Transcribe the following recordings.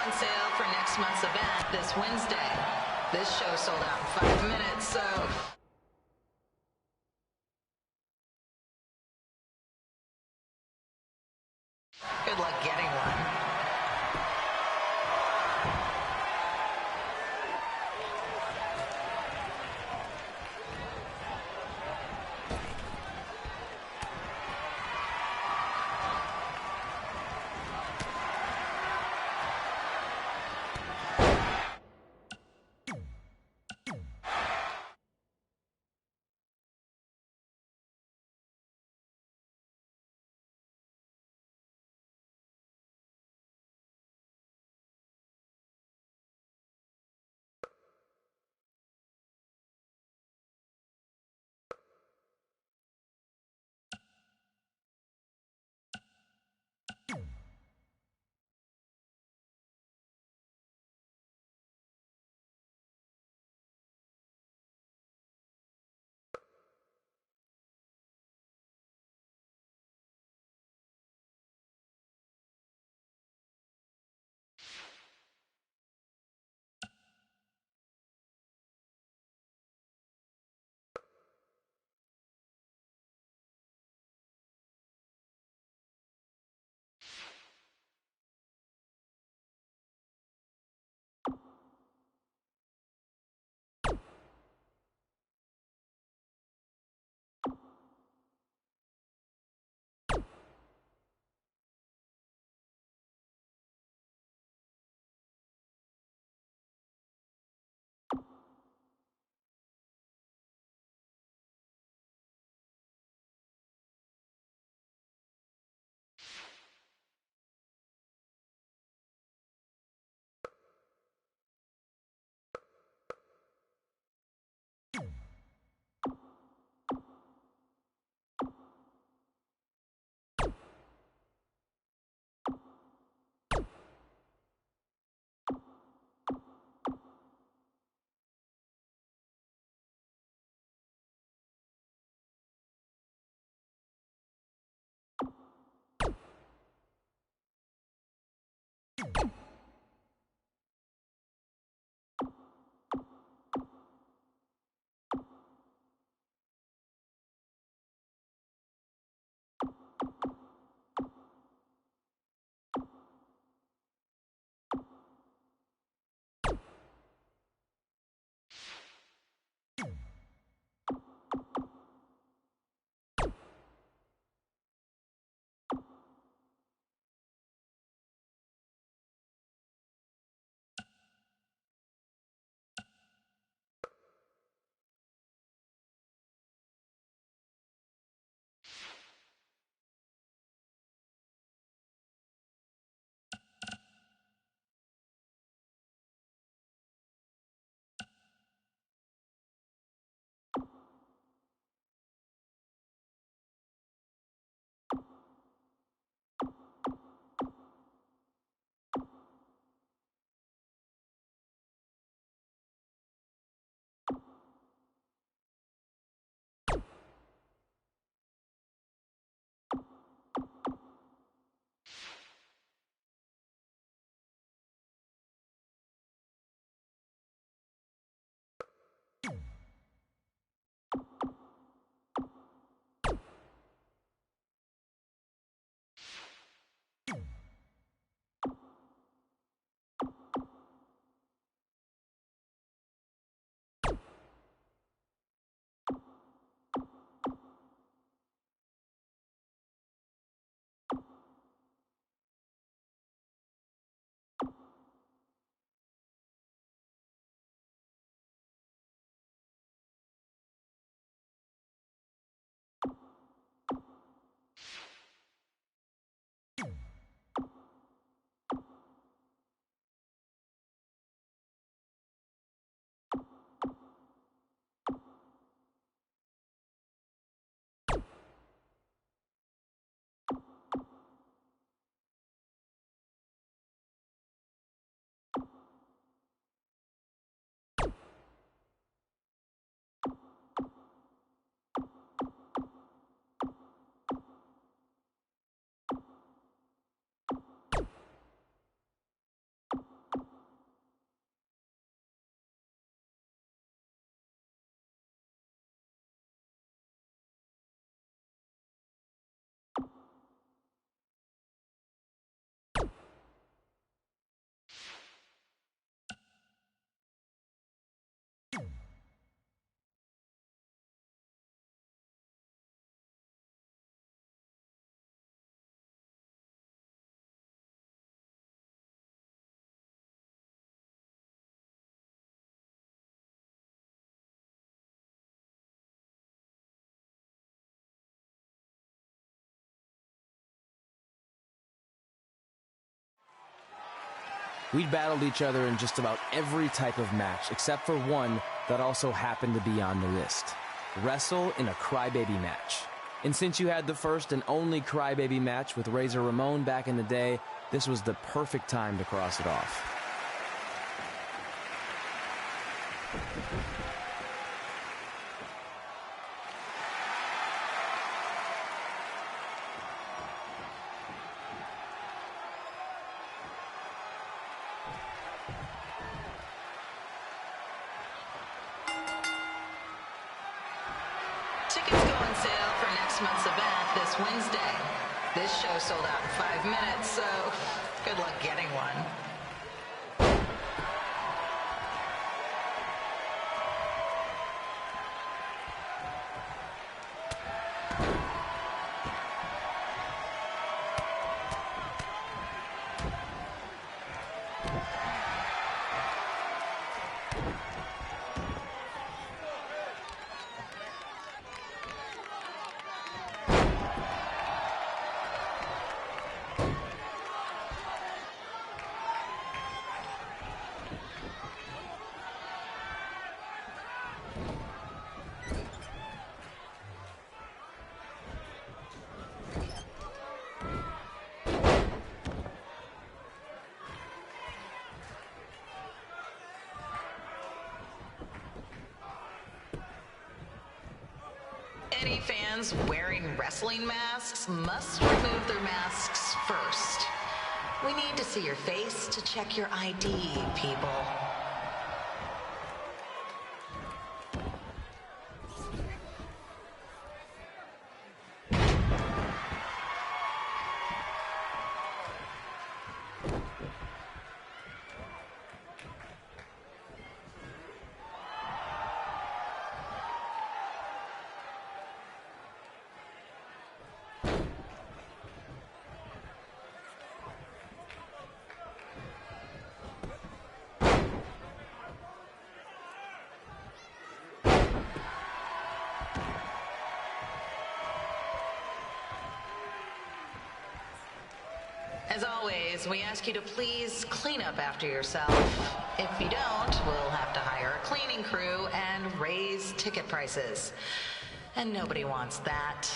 on sale for next month's event this Wednesday. This show sold out in 5 minutes, so... good luck getting one. We'd battled each other in just about every type of match, except for one that also happened to be on the list. Wrestle in a crybaby match. And since you had the first and only crybaby match with Razor Ramon back in the day, this was the perfect time to cross it off. Tickets go on sale for next month's event this Wednesday. This show sold out in 5 minutes, so good luck getting one. Any fans wearing wrestling masks must remove their masks first. We need to see your face to check your ID, people. As always, we ask you to please clean up after yourself. If you don't, we'll have to hire a cleaning crew and raise ticket prices. And nobody wants that.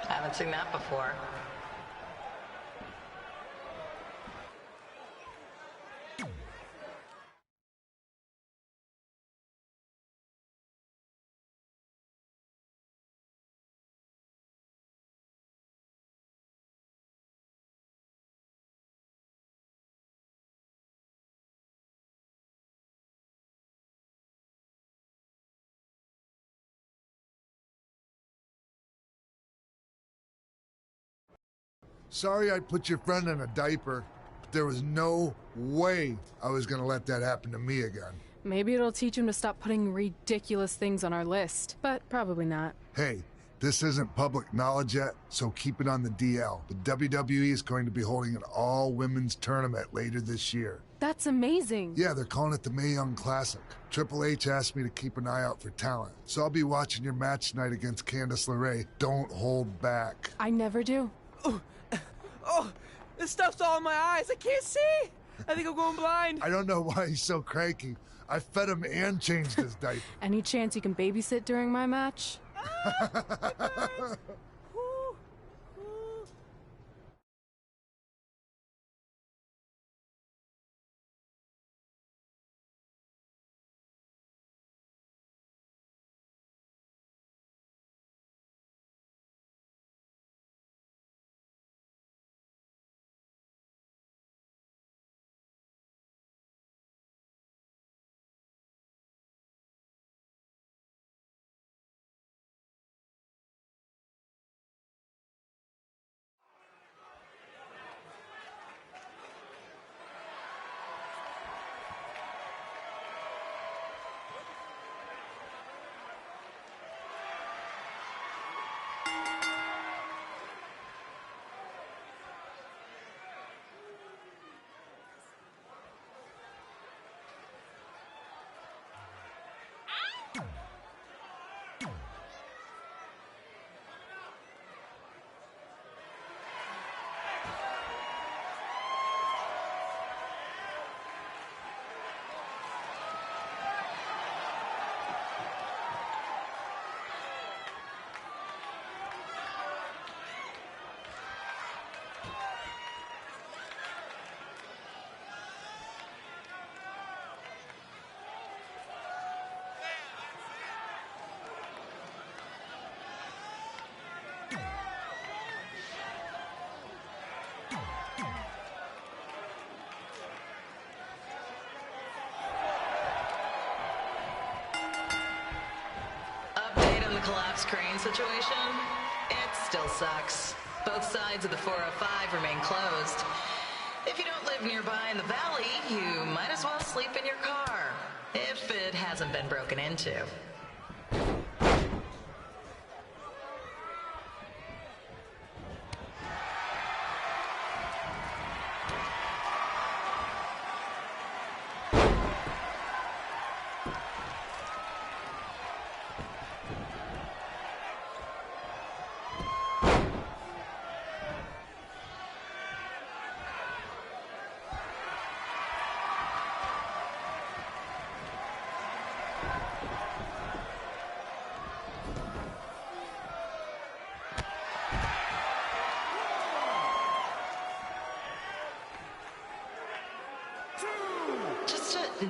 Haven't seen that before. Sorry I put your friend in a diaper, but there was no way I was gonna let that happen to me again. Maybe it'll teach him to stop putting ridiculous things on our list, but probably not. Hey, this isn't public knowledge yet, so keep it on the DL. But WWE is going to be holding an all-women's tournament later this year. That's amazing. Yeah, they're calling it the Mae Young Classic. Triple H asked me to keep an eye out for talent, so I'll be watching your match tonight against Candice LeRae. Don't hold back. I never do. Oh, this stuff's all in my eyes. I can't see. I think I'm going blind. I don't know why he's so cranky. I fed him and changed his diaper. Any chance you can babysit during my match? The collapsed crane situation? It still sucks. Both sides of the 405 remain closed. If you don't live nearby in the valley, you might as well sleep in your car, if it hasn't been broken into.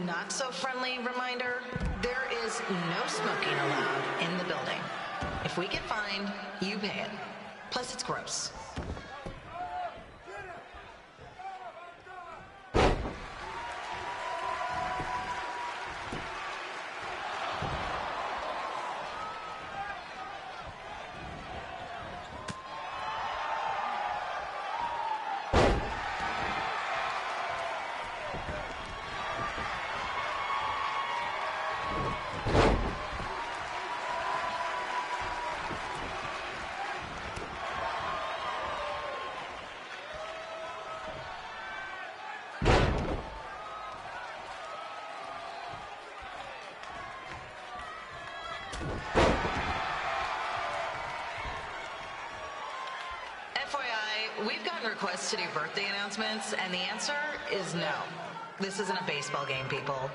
Not so friendly reminder, there is no smoking allowed in the building. If we get fined, you pay it. Plus it's gross. FYI, we've gotten requests to do birthday announcements, and the answer is no. This isn't a baseball game, people.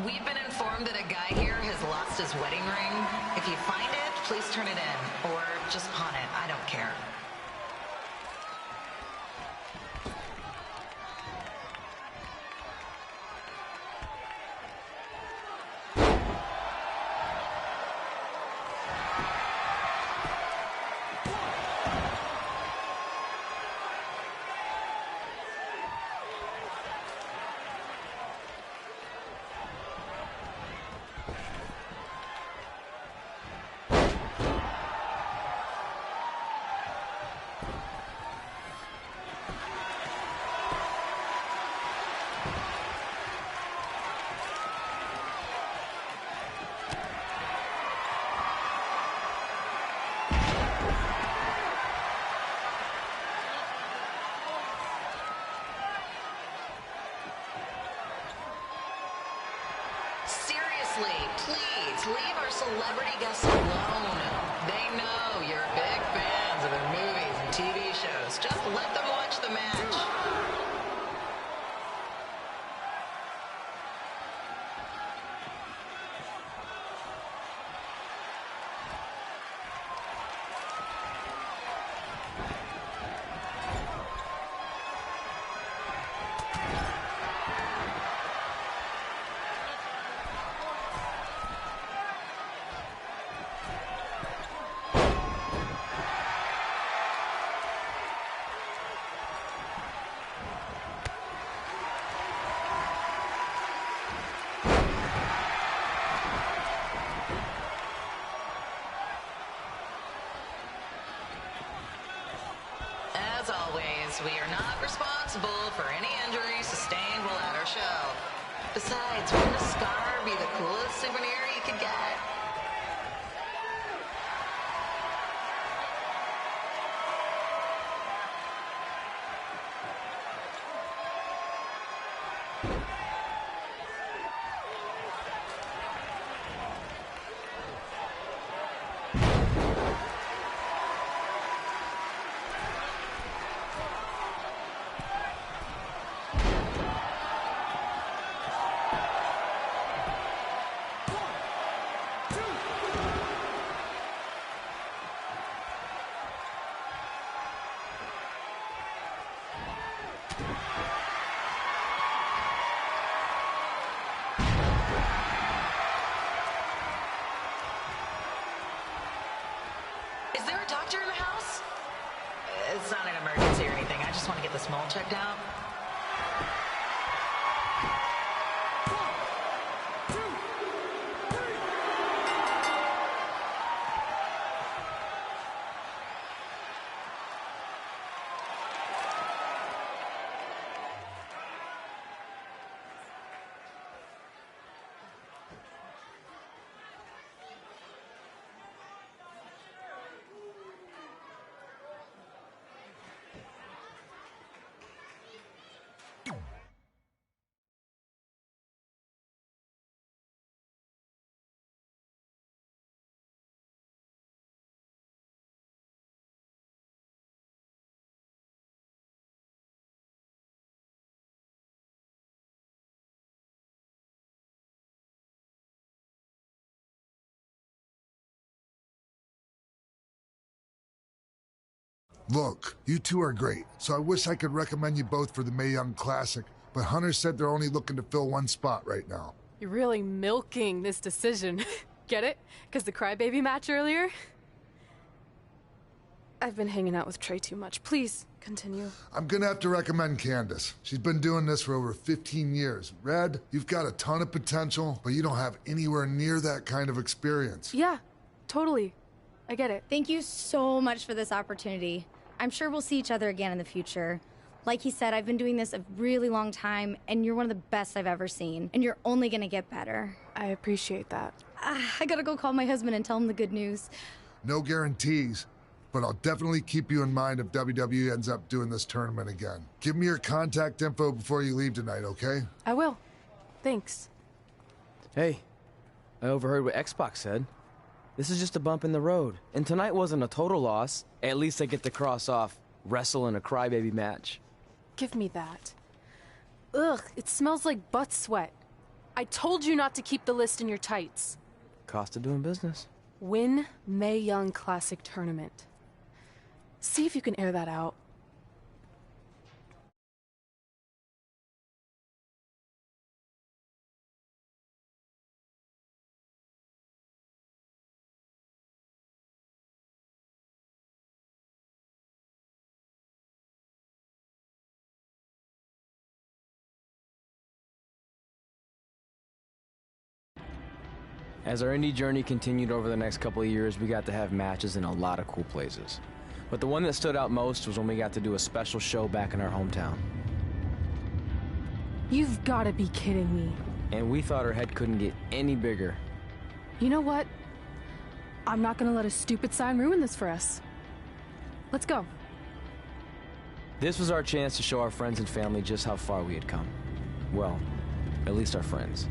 We've been informed that a guy here has lost his wedding ring. If you find it, please turn it in. Or just pawn it. I don't care. Seriously, please leave our celebrity guests alone. They know you're big fans of their movies and TV shows. Just let them watch the match. As always, we are not responsible for any injuries sustained while at our show. Besides, wouldn't a scar be the coolest souvenir you could get? Is there a doctor in the house? It's not an emergency or anything. I just want to get this mole checked out. Look, you two are great, so I wish I could recommend you both for the Mae Young Classic, but Hunter said they're only looking to fill one spot right now. You're really milking this decision. Get it? Because the crybaby match earlier? I've been hanging out with Trey too much. Please, continue. I'm gonna have to recommend Candace. She's been doing this for over 15 years. Red, you've got a ton of potential, but you don't have anywhere near that kind of experience. Yeah, totally. I get it. Thank you so much for this opportunity. I'm sure we'll see each other again in the future. Like he said, I've been doing this a really long time, and you're one of the best I've ever seen. And you're only gonna get better. I appreciate that. I gotta go call my husband and tell him the good news. No guarantees, but I'll definitely keep you in mind if WWE ends up doing this tournament again. Give me your contact info before you leave tonight, okay? I will. Thanks. Hey, I overheard what Xbox said. This is just a bump in the road. And tonight wasn't a total loss. At least I get to cross off wrestle in a crybaby match. Give me that. Ugh, it smells like butt sweat. I told you not to keep the list in your tights. Cost of doing business. Win Mae Young Classic Tournament. See if you can air that out. As our indie journey continued over the next couple of years, we got to have matches in a lot of cool places. But the one that stood out most was when we got to do a special show back in our hometown. You've gotta be kidding me. And we thought our head couldn't get any bigger. You know what? I'm not gonna let a stupid sign ruin this for us. Let's go. This was our chance to show our friends and family just how far we had come. Well, at least our friends.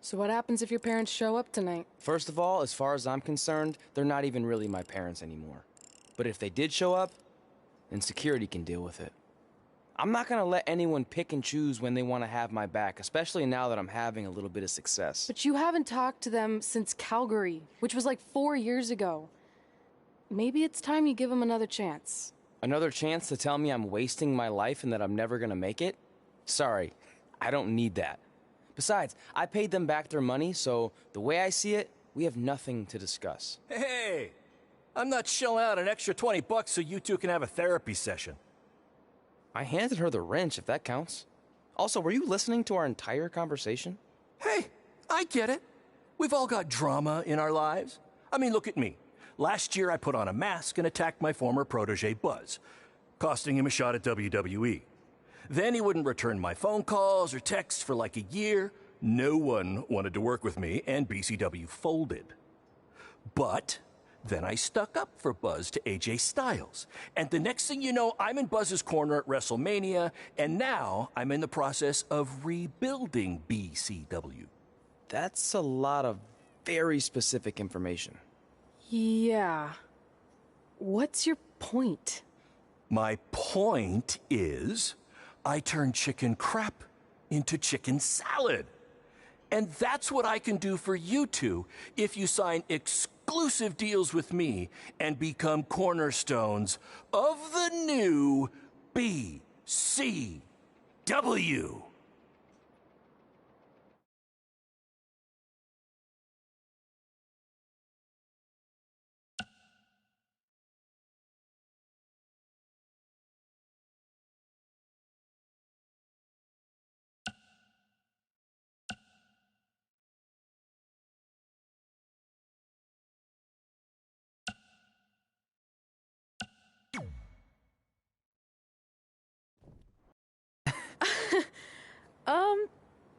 So what happens if your parents show up tonight? First of all, as far as I'm concerned, they're not even really my parents anymore. But if they did show up, then security can deal with it. I'm not gonna let anyone pick and choose when they want to have my back, especially now that I'm having a little bit of success. But you haven't talked to them since Calgary, which was like 4 years ago. Maybe it's time you give him another chance. Another chance to tell me I'm wasting my life and that I'm never gonna make it? Sorry, I don't need that. Besides, I paid them back their money, so the way I see it, we have nothing to discuss. Hey, I'm not shelling out an extra $20 so you two can have a therapy session. I handed her the wrench, if that counts. Also, were you listening to our entire conversation? Hey, I get it. We've all got drama in our lives. I mean, look at me. Last year I put on a mask and attacked my former protege Buzz, costing him a shot at WWE. Then he wouldn't return my phone calls or texts for like a year. No one wanted to work with me, and BCW folded. But then I stuck up for Buzz to AJ Styles. And the next thing you know, I'm in Buzz's corner at WrestleMania, and now I'm in the process of rebuilding BCW. That's a lot of very specific information. Yeah. What's your point? My point is, I turned chicken crap into chicken salad. And that's what I can do for you two if you sign exclusive deals with me and become cornerstones of the new BCW.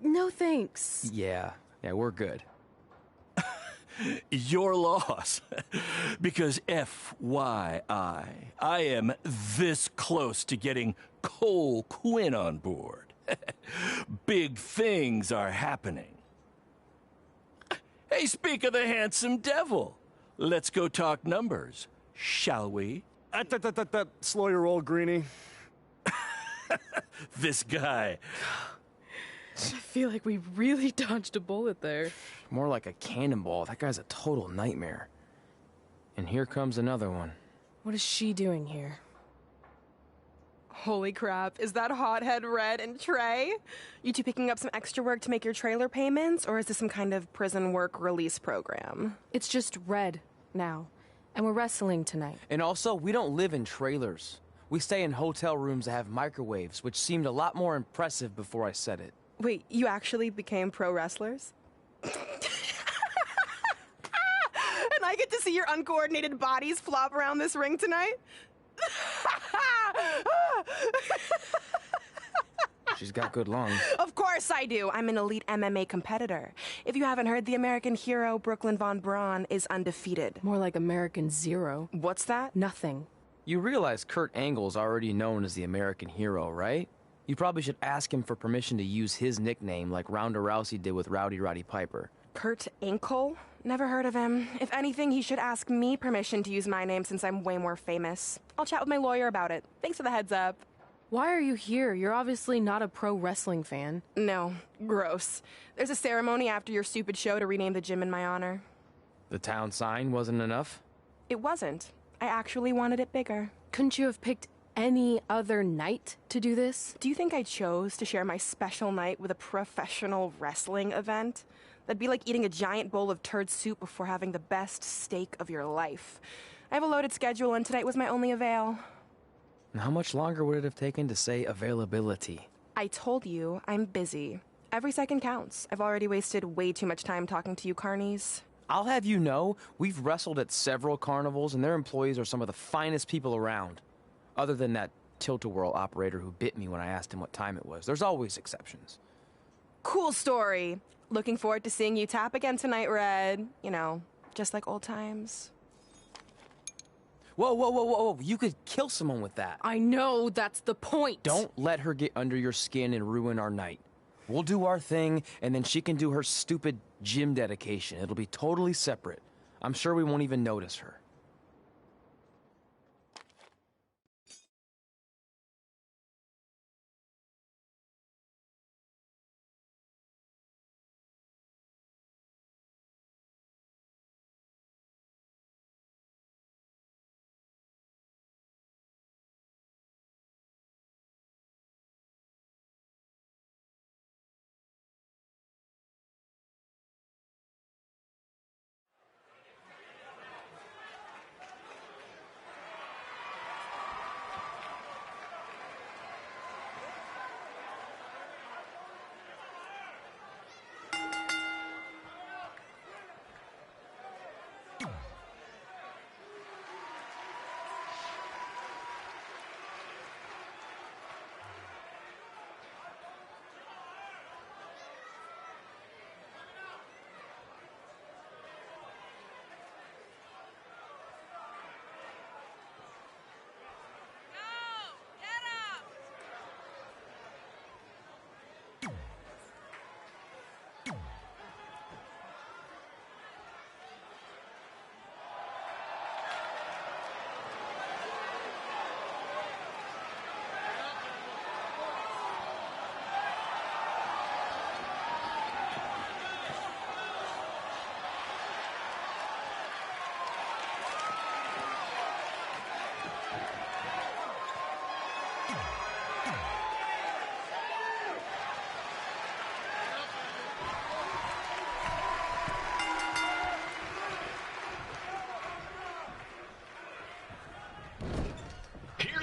No thanks. Yeah, we're good. Your loss. Because FYI, I am this close to getting Cole Quinn on board. Big things are happening. Hey, speak of the handsome devil. Let's go talk numbers, shall we? Slow your roll, Greenie. This guy. I feel like we really dodged a bullet there. More like a cannonball. That guy's a total nightmare. And here comes another one. What is she doing here? Holy crap, is that hothead Red and Trey? You two picking up some extra work to make your trailer payments, or is this some kind of prison work release program? It's just Red now. And we're wrestling tonight. And also, we don't live in trailers. We stay in hotel rooms that have microwaves, which seemed a lot more impressive before I said it. Wait, you actually became pro wrestlers? And I get to see your uncoordinated bodies flop around this ring tonight? She's got good lungs. Of course I do. I'm an elite MMA competitor. If you haven't heard, the American hero Brooklyn Von Braun is undefeated. More like American Zero. What's that? Nothing. You realize Kurt Angle's already known as the American hero, right? You probably should ask him for permission to use his nickname like Ronda Rousey did with Rowdy Roddy Piper. Kurt Angle? Never heard of him. If anything, he should ask me permission to use my name since I'm way more famous. I'll chat with my lawyer about it. Thanks for the heads up. Why are you here? You're obviously not a pro wrestling fan. No, gross. There's a ceremony after your stupid show to rename the gym in my honor. The town sign wasn't enough? It wasn't. I actually wanted it bigger. Couldn't you have picked any other night to do this? Do you think I chose to share my special night with a professional wrestling event? That'd be like eating a giant bowl of turd soup before having the best steak of your life. I have a loaded schedule, and tonight was my only avail. And how much longer would it have taken to say availability? I told you, I'm busy. Every second counts. I've already wasted way too much time talking to you carnies. I'll have you know, we've wrestled at several carnivals, and their employees are some of the finest people around. Other than that tilt-a-whirl operator who bit me when I asked him what time it was. There's always exceptions. Cool story. Looking forward to seeing you tap again tonight, Red. You know, just like old times. Whoa. You could kill someone with that. I know, that's the point. Don't let her get under your skin and ruin our night. We'll do our thing, and then she can do her stupid gym dedication. It'll be totally separate. I'm sure we won't even notice her.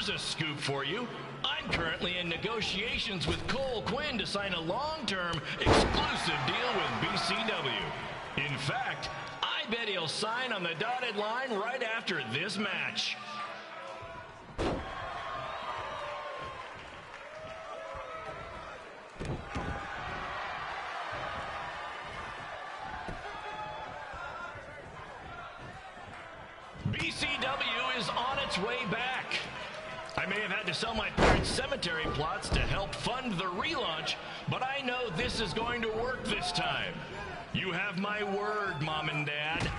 Here's a scoop for you. I'm currently in negotiations with Cole Quinn to sign a long-term, exclusive deal with BCW. In fact, I bet he'll sign on the dotted line right after this match. BCW is on its way back. I may have had to sell my parents' cemetery plots to help fund the relaunch, but I know this is going to work this time. You have my word, Mom and Dad.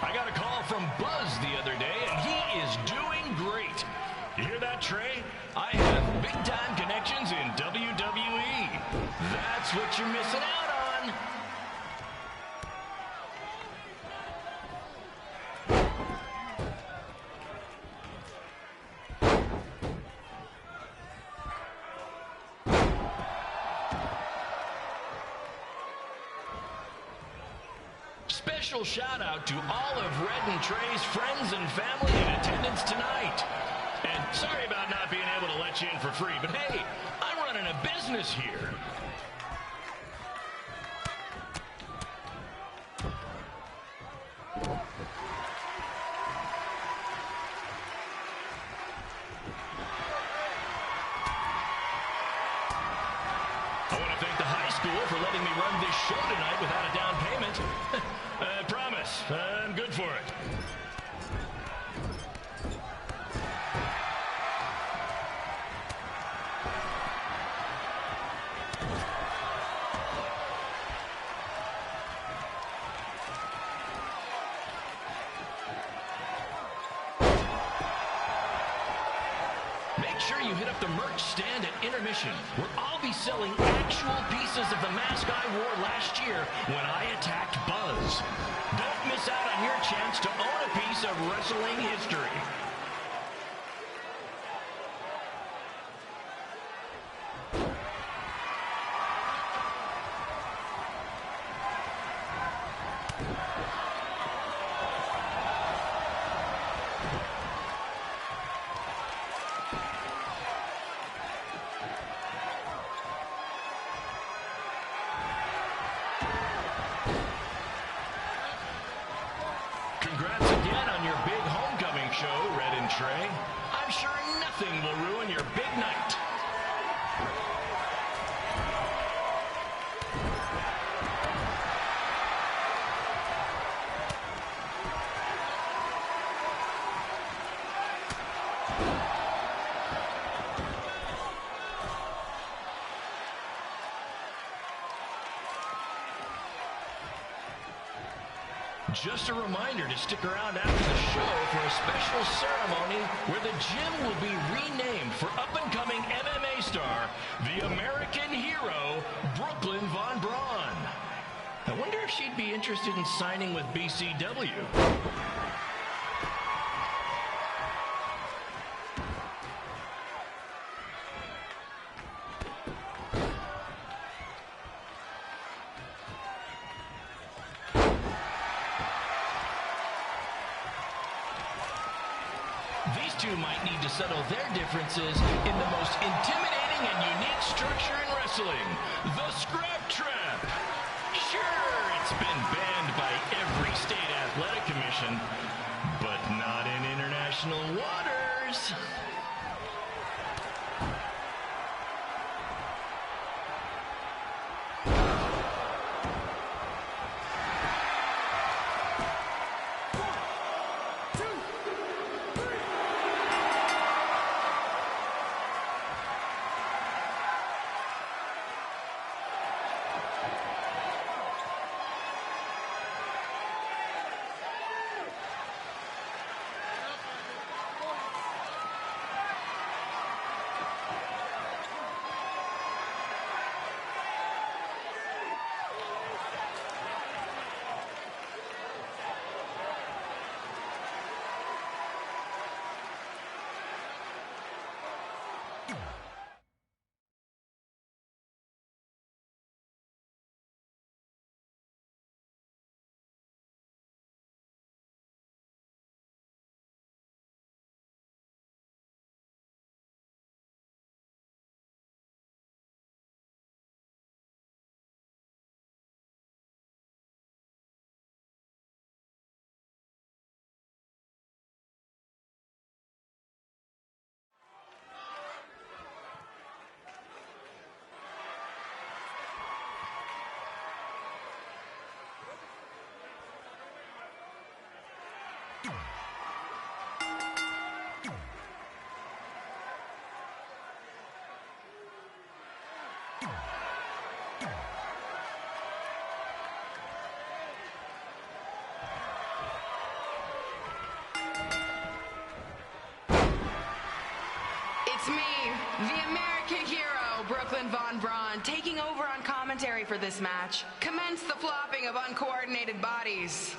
I got a call from Buzz the other day, and he is doing great. You hear that, Trey? I have big-time connections in WWE. That's what you're missing out on. Special shout out to all of Red and Trey's friends and family in attendance tonight. And sorry about not being able to let you in for free, but hey, I'm running a business here. I want to thank the high school for letting me run this show tonight without a down payment. I promise, I'm good for it. Make sure you hit up the merch stand at intermission, where I'll be selling actual pieces of the mask I wore last year when I attacked Buzz. Don't miss out on your chance to own a piece of wrestling history. Congrats again on your big homecoming show, Red and Trey. I'm sure nothing will ruin your big night. Just a reminder to stick around after the show for a special ceremony where the gym will be renamed for up-and-coming MMA star, the American hero, Brooklyn Von Braun. I wonder if she'd be interested in signing with BCW. These two might need to settle their differences in the most intimidating and unique structure in wrestling, the Scrap Trap. Sure, it's been banned by every state athletic commission, but not in international waters. the American hero, Brooklyn Von Braun, taking over on commentary for this match. Commence the flopping of uncoordinated bodies.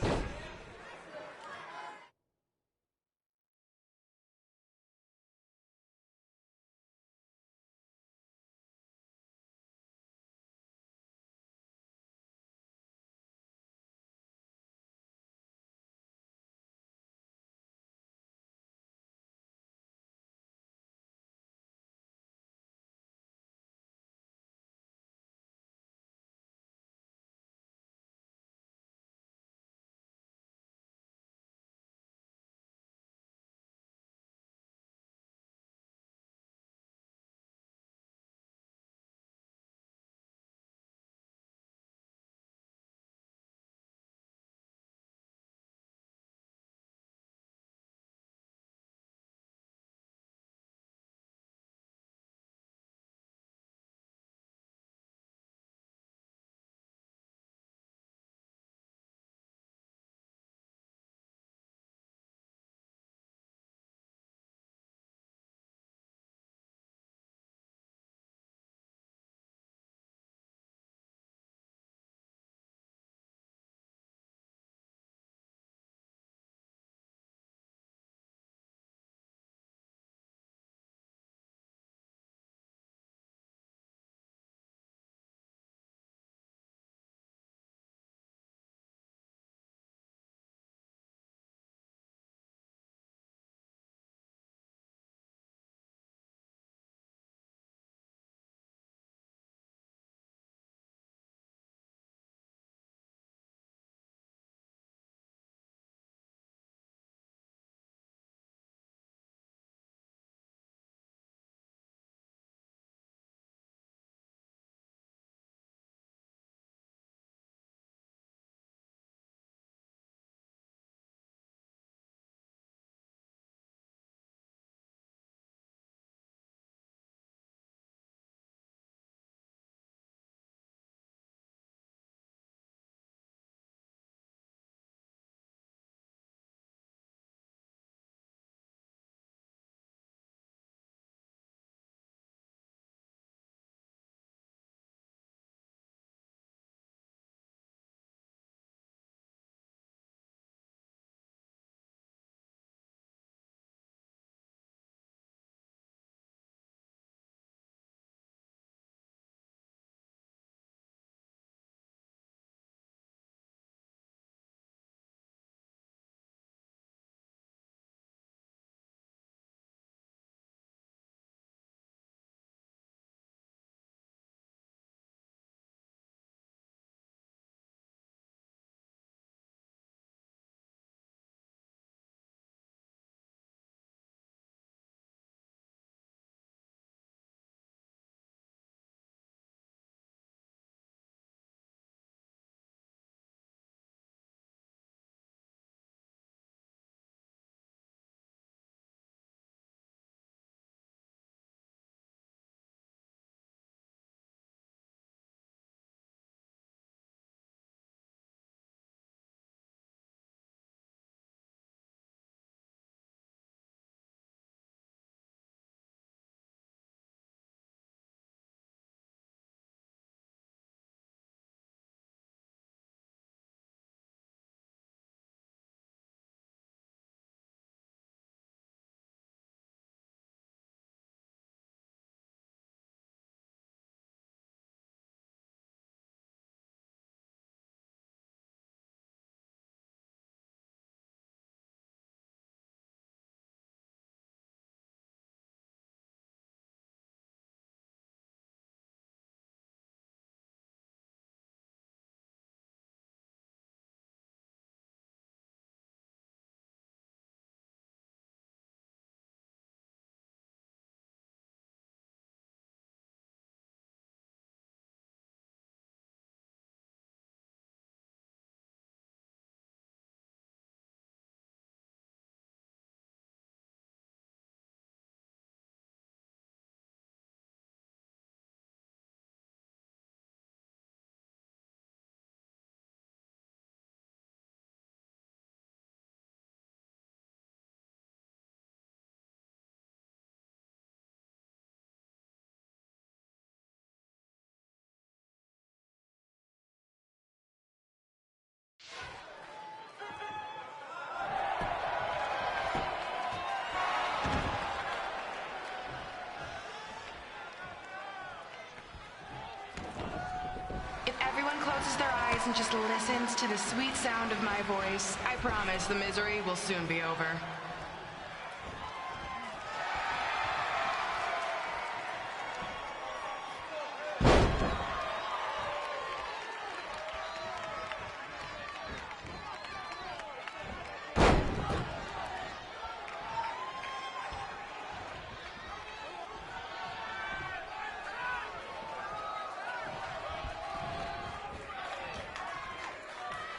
closes their eyes and just listens to the sweet sound of my voice, I promise the misery will soon be over.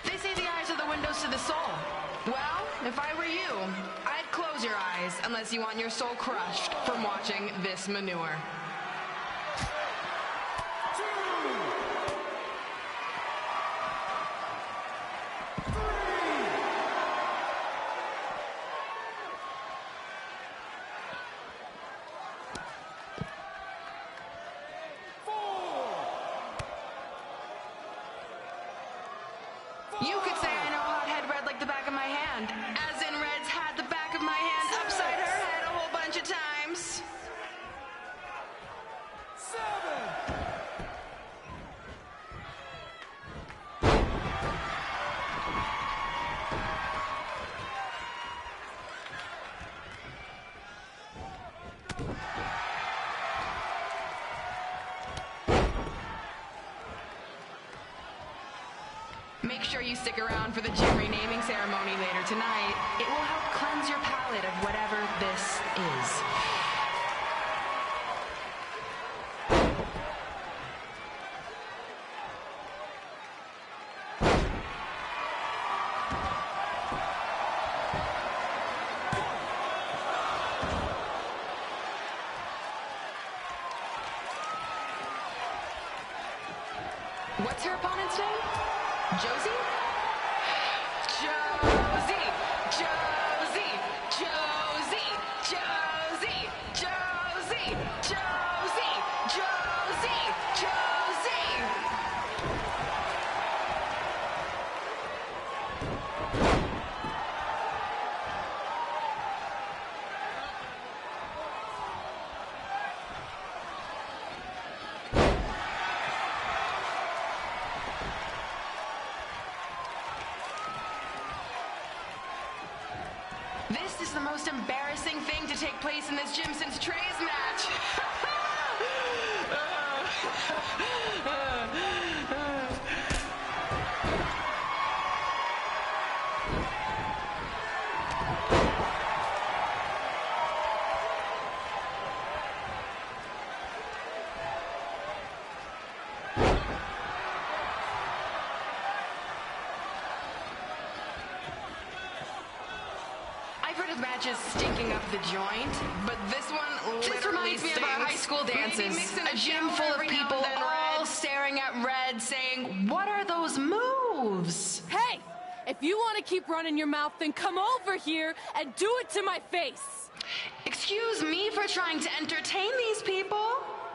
They say the eyes are the windows to the soul. Well, if I were you, I'd close your eyes unless you want your soul crushed from watching this manure. You could say I know hothead red like the back of my hand, as in Red's had the back of my hand upside her head a whole bunch of times. 7. Make sure you stick around for the gym renaming ceremony later tonight. It will help cleanse your palate of whatever this is. What's her opponent's name? Josie? Josie! Josie! Josie! Josie! Josie! Josie! Josie! Josie! This is the most embarrassing thing to take place in this gym since Trey's match. I've heard of matches stinking up the joint, but this one literally reminds me of our high school dances. A gym full of people all staring at Red saying, "What are those moves?" Hey, if you want to keep running your mouth, then come over here and do it to my face. Excuse me for trying to entertain these people?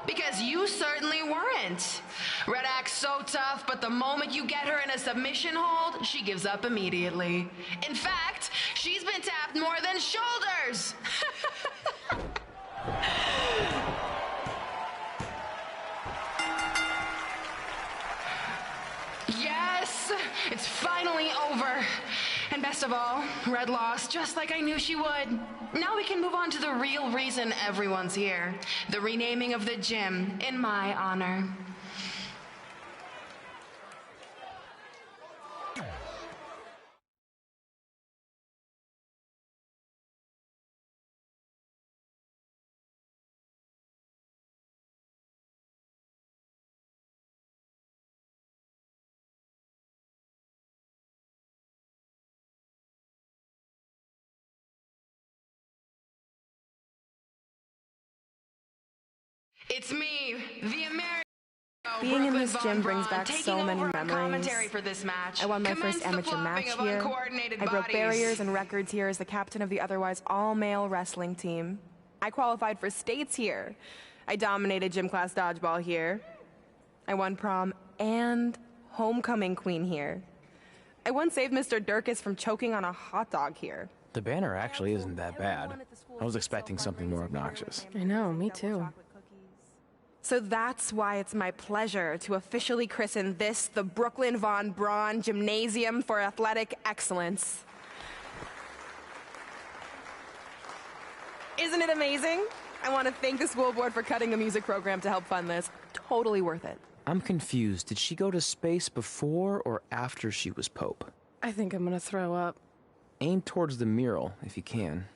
Because you certainly weren't. Red acts so tough, but the moment you get her in a submission hold, she gives up immediately. In fact, she's been tapped more than shoulders. Yes, it's finally over. And best of all, Red lost just like I knew she would. Now we can move on to the real reason everyone's here. The renaming of the gym in my honor. It's me, the American. Being in this gym brings back so many memories. Commentary for this match. I won my first amateur match here. I broke barriers and records here as the captain of the otherwise all-male wrestling team. I qualified for states here. I dominated gym class dodgeball here. I won prom and homecoming queen here. I once saved Mr. Durkis from choking on a hot dog here. The banner actually isn't that bad. I was expecting something more obnoxious. I know, me too. So that's why it's my pleasure to officially christen this the Brooklyn Von Braun Gymnasium for Athletic Excellence. Isn't it amazing? I want to thank the school board for cutting the music program to help fund this. Totally worth it. I'm confused. Did she go to space before or after she was Pope? I think I'm gonna throw up. Aim towards the mural, if you can.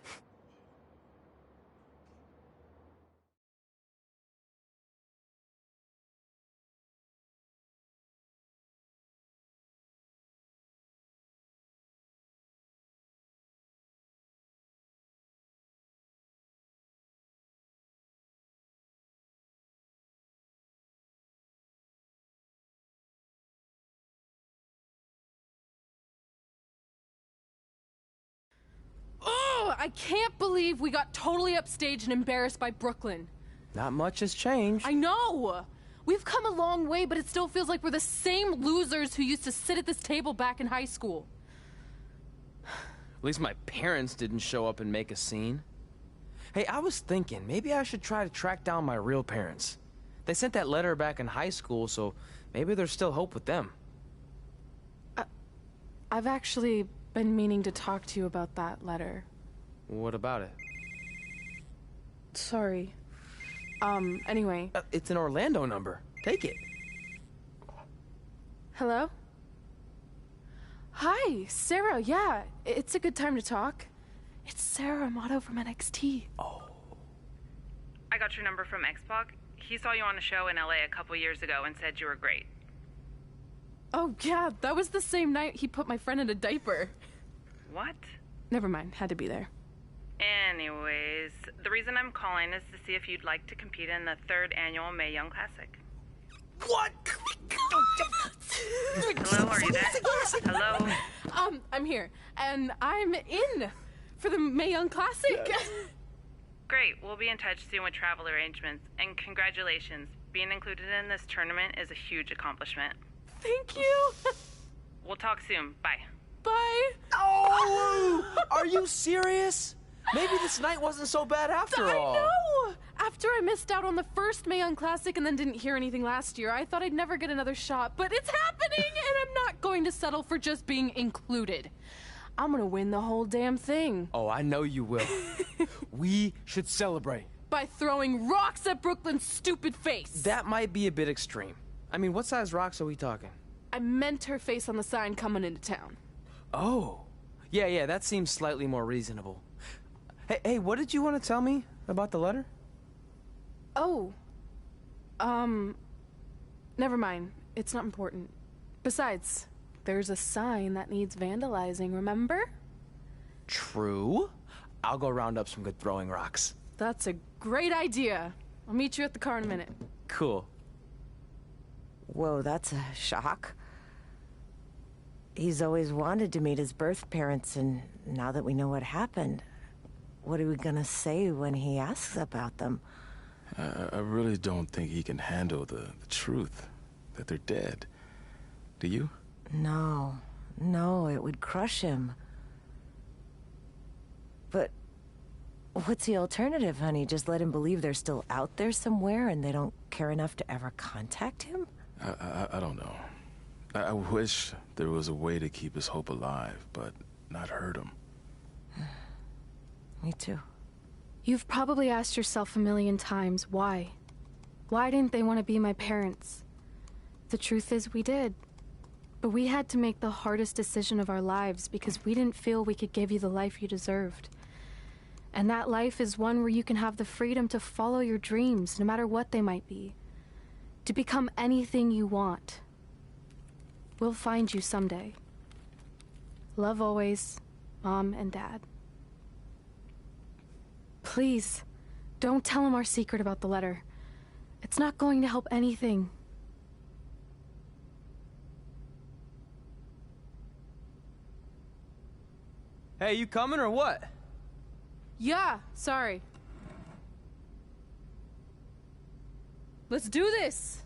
Oh, I can't believe we got totally upstaged and embarrassed by Brooklyn. Not much has changed. I know! We've come a long way, but it still feels like we're the same losers who used to sit at this table back in high school. At least my parents didn't show up and make a scene. Hey, I was thinking, maybe I should try to track down my real parents. They sent that letter back in high school, so maybe there's still hope with them. I've actually been meaning to talk to you about that letter. What about it? Sorry. Anyway. It's an Orlando number. Take it. Hello? Hi, Sarah. Yeah, it's a good time to talk. It's Sarah Amato from NXT. Oh. I got your number from X-Pac. He saw you on a show in LA a couple years ago and said you were great. Oh, yeah, that was the same night he put my friend in a diaper. What? Never mind, had to be there. Anyways, the reason I'm calling is to see if you'd like to compete in the 3rd annual Mae Young Classic. What? Hello, are you there? Hello? I'm here, and I'm in for the Mae Young Classic. Great, we'll be in touch soon with travel arrangements, and congratulations. Being included in this tournament is a huge accomplishment. Thank you. We'll talk soon. Bye. Bye. Oh! Are you serious? Maybe this night wasn't so bad after all. I know! After I missed out on the first Mae Young Classic and then didn't hear anything last year, I thought I'd never get another shot, but it's happening, and I'm not going to settle for just being included. I'm gonna win the whole damn thing. Oh, I know you will. We should celebrate. By throwing rocks at Brooklyn's stupid face. That might be a bit extreme. I mean, what size rocks are we talking? I meant her face on the sign coming into town. Oh. Yeah, that seems slightly more reasonable. Hey, what did you want to tell me about the letter? Oh. Never mind. It's not important. Besides, there's a sign that needs vandalizing, remember? True. I'll go round up some good throwing rocks. That's a great idea. I'll meet you at the car in a minute. Cool. Whoa, that's a shock. He's always wanted to meet his birth parents, and now that we know what happened, what are we gonna say when he asks about them? I really don't think he can handle the truth, that they're dead. Do you? No, it would crush him. But what's the alternative, honey? Just let him believe they're still out there somewhere and they don't care enough to ever contact him? I don't know. I wish there was a way to keep his hope alive, but not hurt him. Me too. You've probably asked yourself a million times, why? Why didn't they want to be my parents? The truth is, we did. But we had to make the hardest decision of our lives because we didn't feel we could give you the life you deserved. And that life is one where you can have the freedom to follow your dreams, no matter what they might be. To become anything you want. We'll find you someday. Love always, Mom and Dad. Please, don't tell him our secret about the letter. It's not going to help anything. Hey, you coming or what? Yeah, sorry. Let's do this!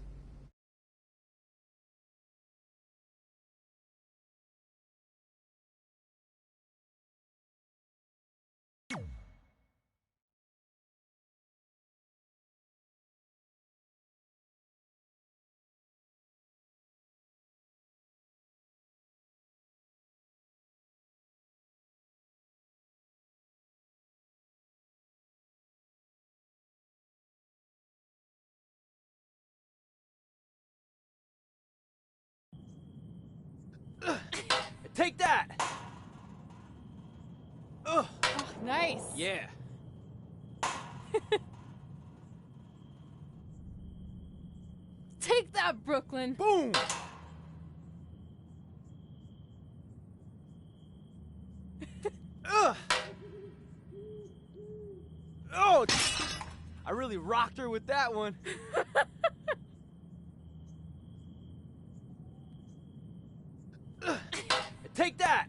Take that! Ugh. Oh, nice. Yeah. Take that, Brooklyn. Boom! Ugh. Oh! I really rocked her with that one. Take that!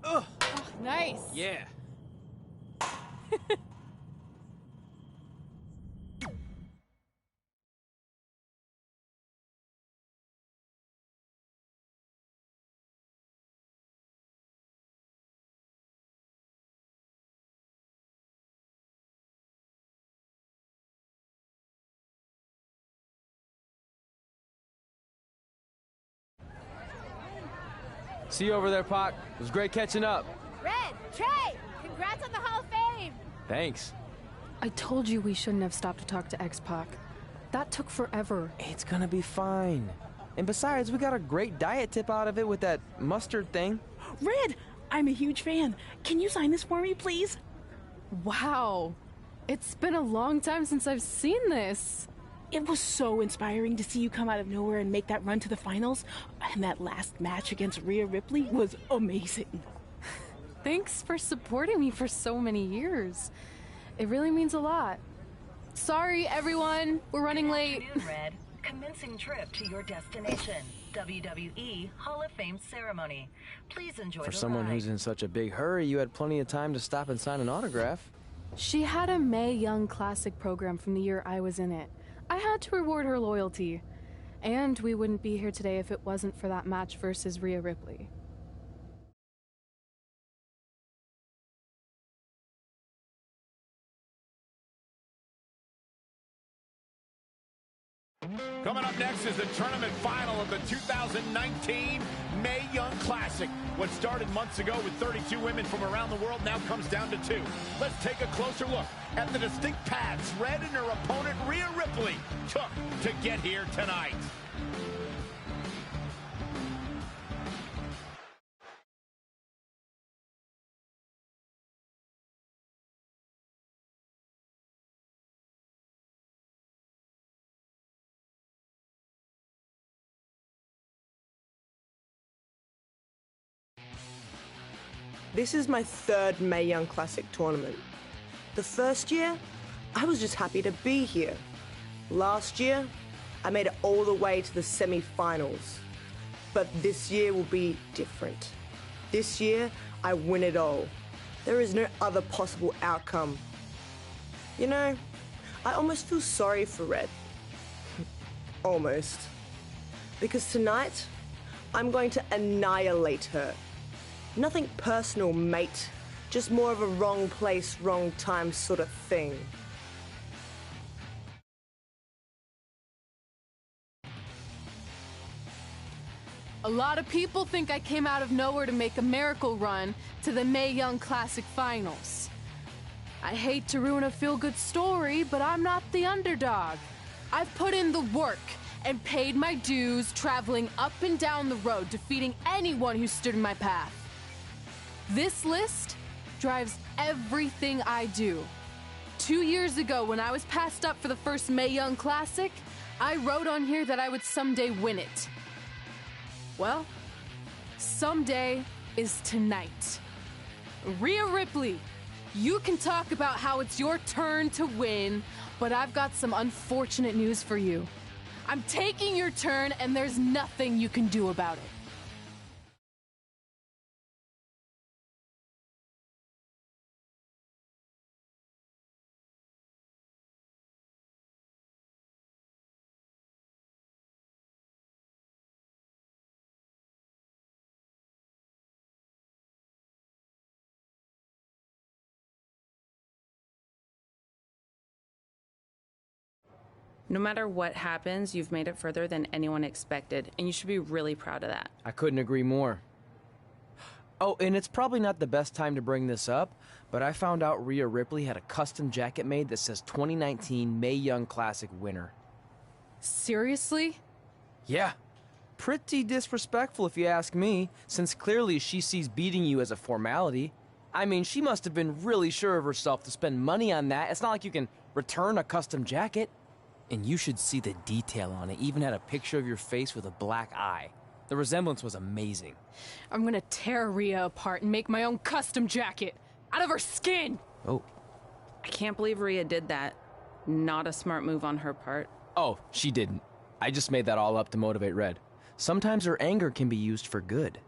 Ugh. Oh, nice. Yeah. See you over there, Pac. It was great catching up. Red, Trey, congrats on the Hall of Fame. Thanks. I told you we shouldn't have stopped to talk to X-Pac. That took forever. It's gonna be fine. And besides, we got a great diet tip out of it with that mustard thing. Red, I'm a huge fan. Can you sign this for me, please? Wow. It's been a long time since I've seen this. It was so inspiring to see you come out of nowhere and make that run to the finals. And that last match against Rhea Ripley was amazing. Thanks for supporting me for so many years. It really means a lot. Sorry, everyone. We're running late. Good afternoon, Red. Commencing trip to your destination. WWE Hall of Fame ceremony. Please enjoy For the someone ride. who's in such a big hurry, you had plenty of time to stop and sign an autograph. She had a Mae Young Classic program from the year I was in it. I had to reward her loyalty. And we wouldn't be here today if it wasn't for that match versus Rhea Ripley. Coming up next is the tournament final of the 2019 Mae Young Classic. What started months ago with 32 women from around the world now comes down to 2. Let's take a closer look at the distinct paths Red and her opponent Rhea Ripley took to get here tonight. This is my third Mae Young Classic tournament. The first year, I was just happy to be here. Last year, I made it all the way to the semi-finals. But this year will be different. This year, I win it all. There is no other possible outcome. You know, I almost feel sorry for Red. Almost. Because tonight, I'm going to annihilate her. Nothing personal, mate. Just more of a wrong place, wrong time sort of thing. A lot of people think I came out of nowhere to make a miracle run to the Mae Young Classic Finals. I hate to ruin a feel-good story, but I'm not the underdog. I've put in the work and paid my dues, traveling up and down the road, defeating anyone who stood in my path. This list drives everything I do. 2 years ago, when I was passed up for the first Mae Young Classic, I wrote on here that I would someday win it. Well, someday is tonight. Rhea Ripley, you can talk about how it's your turn to win, but I've got some unfortunate news for you. I'm taking your turn, and there's nothing you can do about it. No matter what happens, you've made it further than anyone expected, and you should be really proud of that. I couldn't agree more. Oh, and it's probably not the best time to bring this up, but I found out Rhea Ripley had a custom jacket made that says 2019 Mae Young Classic winner. Seriously? Yeah. Pretty disrespectful if you ask me, since clearly she sees beating you as a formality. I mean, she must have been really sure of herself to spend money on that. It's not like you can return a custom jacket. And you should see the detail on it. Even had a picture of your face with a black eye. The resemblance was amazing. I'm gonna tear Rhea apart and make my own custom jacket out of her skin. Oh. I can't believe Rhea did that. Not a smart move on her part. Oh, she didn't. I just made that all up to motivate Red. Sometimes her anger can be used for good.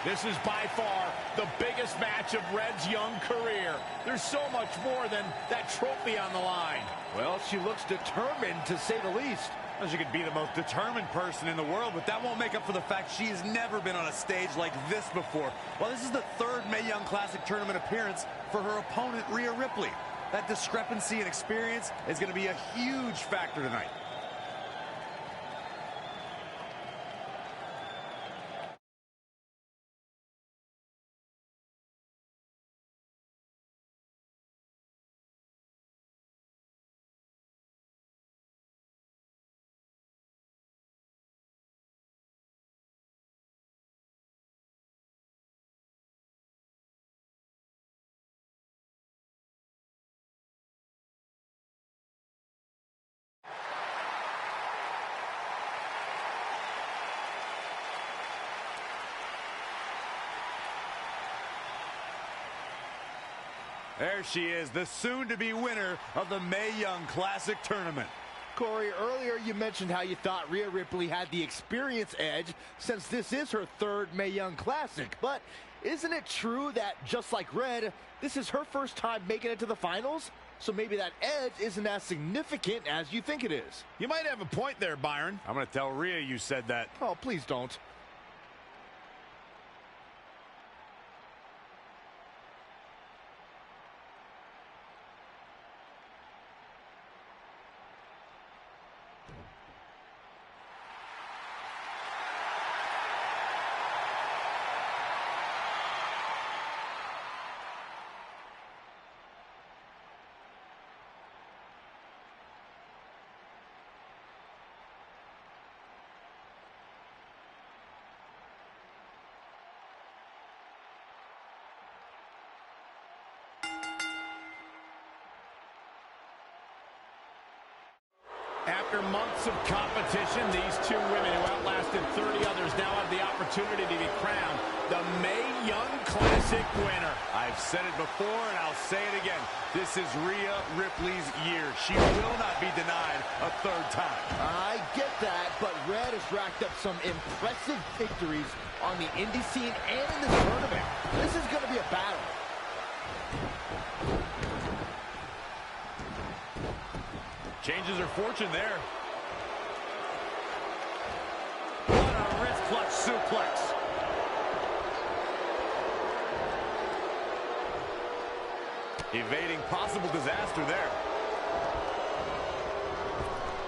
This is by far the biggest match of Red's young career. There's so much more than that trophy on the line. Well, she looks determined, to say the least. Well, she could be the most determined person in the world, but that won't make up for the fact she has never been on a stage like this before. Well, this is the third Mae Young Classic tournament appearance for her opponent, Rhea Ripley. That discrepancy in experience is going to be a huge factor tonight. There she is, the soon-to-be winner of the Mae Young Classic Tournament. Corey, earlier you mentioned how you thought Rhea Ripley had the experience edge since this is her third Mae Young Classic. But isn't it true that, just like Red, this is her first time making it to the finals? So maybe that edge isn't as significant as you think it is. You might have a point there, Byron. I'm going to tell Rhea you said that. Oh, please don't. After months of competition, these two women who outlasted 30 others now have the opportunity to be crowned the Mae Young Classic winner. I've said it before and I'll say it again. This is Rhea Ripley's year. She will not be denied a third time. I get that, but Red has racked up some impressive victories on the indie scene and in this tournament. This is going to be a battle. Changes her fortune there. What a wrist clutch suplex. Evading possible disaster there.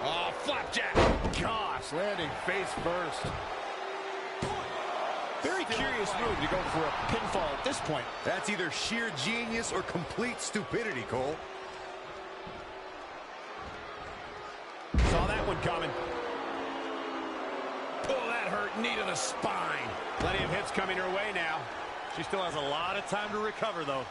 Oh, flapjack. Gosh, landing face first. Very curious move to go for a pinfall at this point. That's either sheer genius or complete stupidity, Cole. Saw that one coming. Oh, that hurt. Knee to the spine. Plenty of hits coming her way now. She still has a lot of time to recover, though.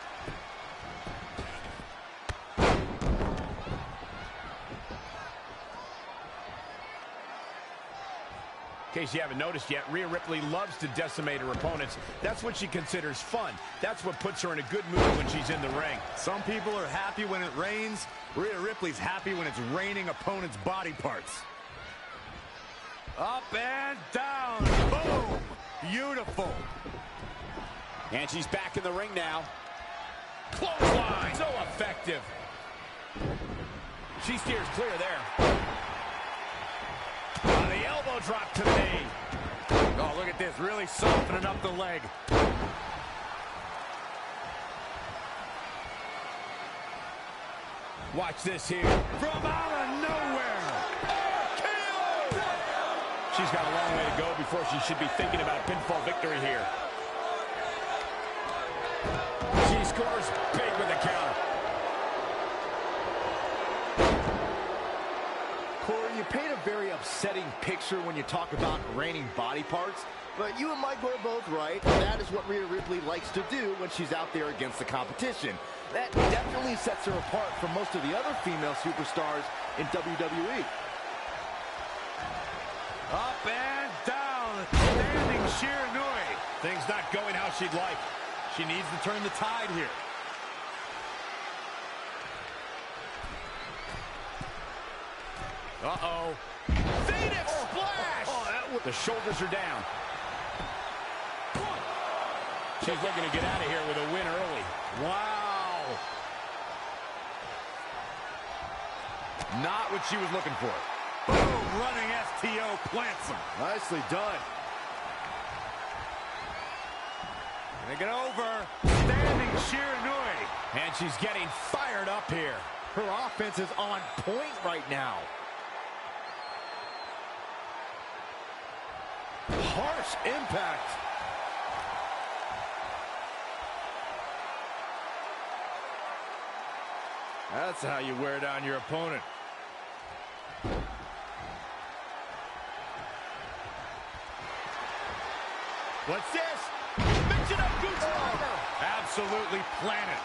In case you haven't noticed yet, Rhea Ripley loves to decimate her opponents. That's what she considers fun. That's what puts her in a good mood when she's in the ring. Some people are happy when it rains. Rhea Ripley's happy when it's raining opponents' body parts. Up and down. Boom. Beautiful. And she's back in the ring now. Clothesline. So effective. She steers clear there. On the elbow drop to the knee. Oh, look at this, really softening up the leg. Watch this here. From out of nowhere. KO! She's got a long way to go before she should be thinking about a pinfall victory here. She scores big with the counter. Corey, you paint a very upsetting picture when you talk about reigning body parts, but you and Michael are both right. That is what Rhea Ripley likes to do when she's out there against the competition. That definitely sets her apart from most of the other female superstars in WWE. Up and down, standing Shiranui. Things not going how she'd like. She needs to turn the tide here. Uh-oh. Phoenix splash! The shoulders are down. She's looking to get out of here with a win early. Wow. Not what she was looking for. Boom, running STO plants him. Nicely done. Gonna get over. Standing Shiranui. And she's getting fired up here. Her offense is on point right now. Harsh impact. That's how you wear down your opponent. What's this? Mixing up Goose Armor. Absolutely planted.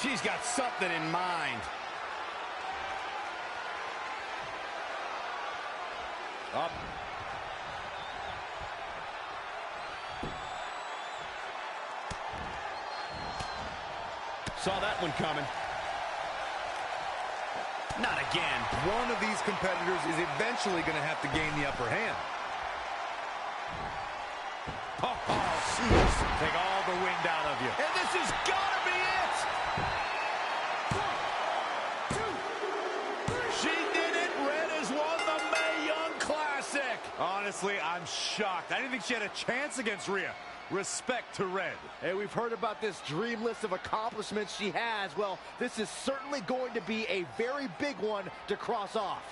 She's got something in mind. Up. Saw that one coming. Not again. One of these competitors is eventually going to have to gain the upper hand. Oh, jeez. Take all the wind out of you. And this has got to be it. 1, 2, 3. She did it. Red has won the Mae Young Classic. Honestly, I'm shocked. I didn't think she had a chance against Rhea. Respect to Red. Hey, we've heard about this dream list of accomplishments she has. Well, this is certainly going to be a very big one to cross off.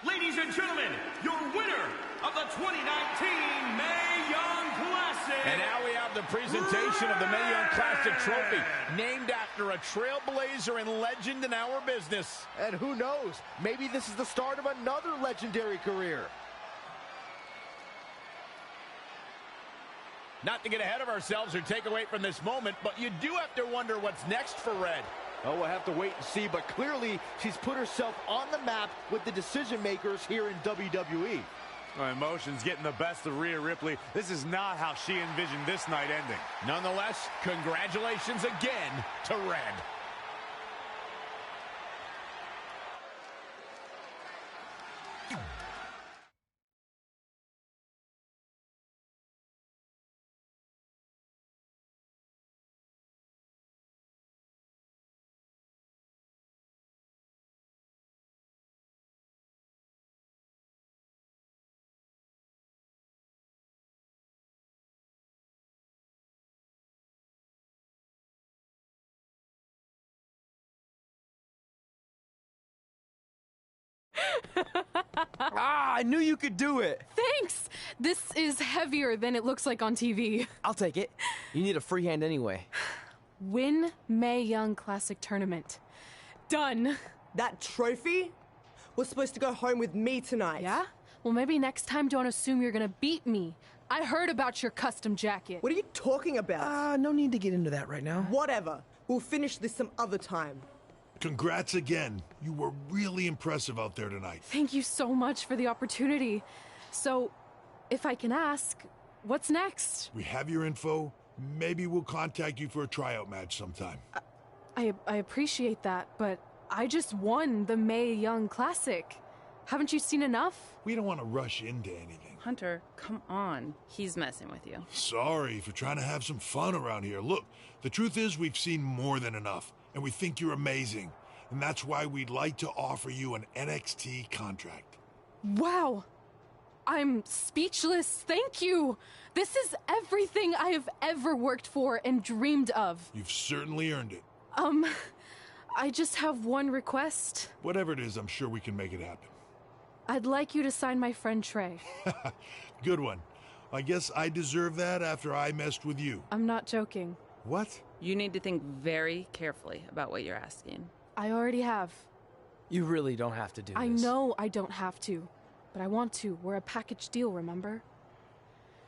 Ladies and gentlemen, your winner of the 2019 Mae Young Classic. And now we have the presentation of the Mae Young Classic trophy, named after a trailblazer and legend in our business. And who knows, maybe this is the start of another legendary career. Not to get ahead of ourselves or take away from this moment, but you do have to wonder what's next for Red. Oh, we'll have to wait and see, but clearly she's put herself on the map with the decision makers here in WWE. My emotions getting the best of Rhea Ripley. This is not how she envisioned this night ending. Nonetheless, congratulations again to Red. I knew you could do it. Thanks! This is heavier than it looks like on TV. I'll take it. You need a free hand anyway. Win Mae Young Classic Tournament. Done. That trophy was supposed to go home with me tonight. Yeah? Well, maybe next time don't assume you're gonna beat me. I heard about your custom jacket. What are you talking about? No need to get into that right now. Whatever. We'll finish this some other time. Congrats again. You were really impressive out there tonight. Thank you so much for the opportunity. So, if I can ask, what's next? We have your info. Maybe we'll contact you for a tryout match sometime. I appreciate that, but I just won the Mae Young Classic. Haven't you seen enough? We don't want to rush into anything. Hunter, come on. He's messing with you. Sorry for trying to have some fun around here. Look, the truth is we've seen more than enough, and we think you're amazing. And that's why we'd like to offer you an NXT contract. Wow. I'm speechless. Thank you. This is everything I have ever worked for and dreamed of. You've certainly earned it. I just have one request. Whatever it is, I'm sure we can make it happen. I'd like you to sign my friend Trey. Good one. I guess I deserve that after I messed with you. I'm not joking. What? You need to think very carefully about what you're asking. I already have. You really don't have to do this. I know I don't have to, but I want to. We're a package deal, remember?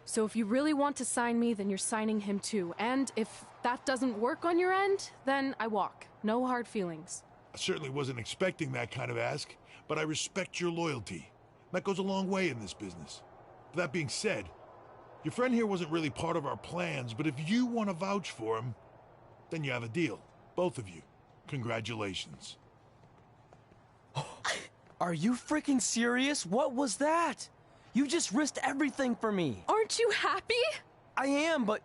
So if you really want to sign me, then you're signing him too. And if that doesn't work on your end, then I walk. No hard feelings. I certainly wasn't expecting that kind of ask, but I respect your loyalty. That goes a long way in this business. That being said, your friend here wasn't really part of our plans, but if you want to vouch for him, then you have a deal. Both of you. Congratulations. Are you freaking serious? What was that? You just risked everything for me. Aren't you happy? I am, but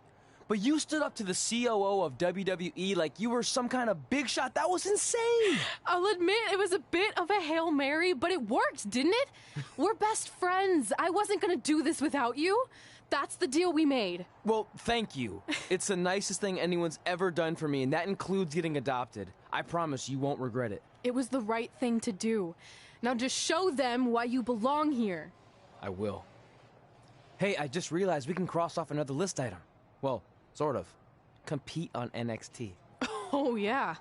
you stood up to the COO of WWE like you were some kind of big shot. That was insane. I'll admit it was a bit of a Hail Mary, but it worked, didn't it? We're best friends. I wasn't gonna do this without you. That's the deal we made. Well, thank you. It's the nicest thing anyone's ever done for me, and that includes getting adopted. I promise you won't regret it. It was the right thing to do. Now just show them why you belong here. I will. Hey, I just realized we can cross off another list item. Well, sort of. Compete on NXT. Oh, yeah.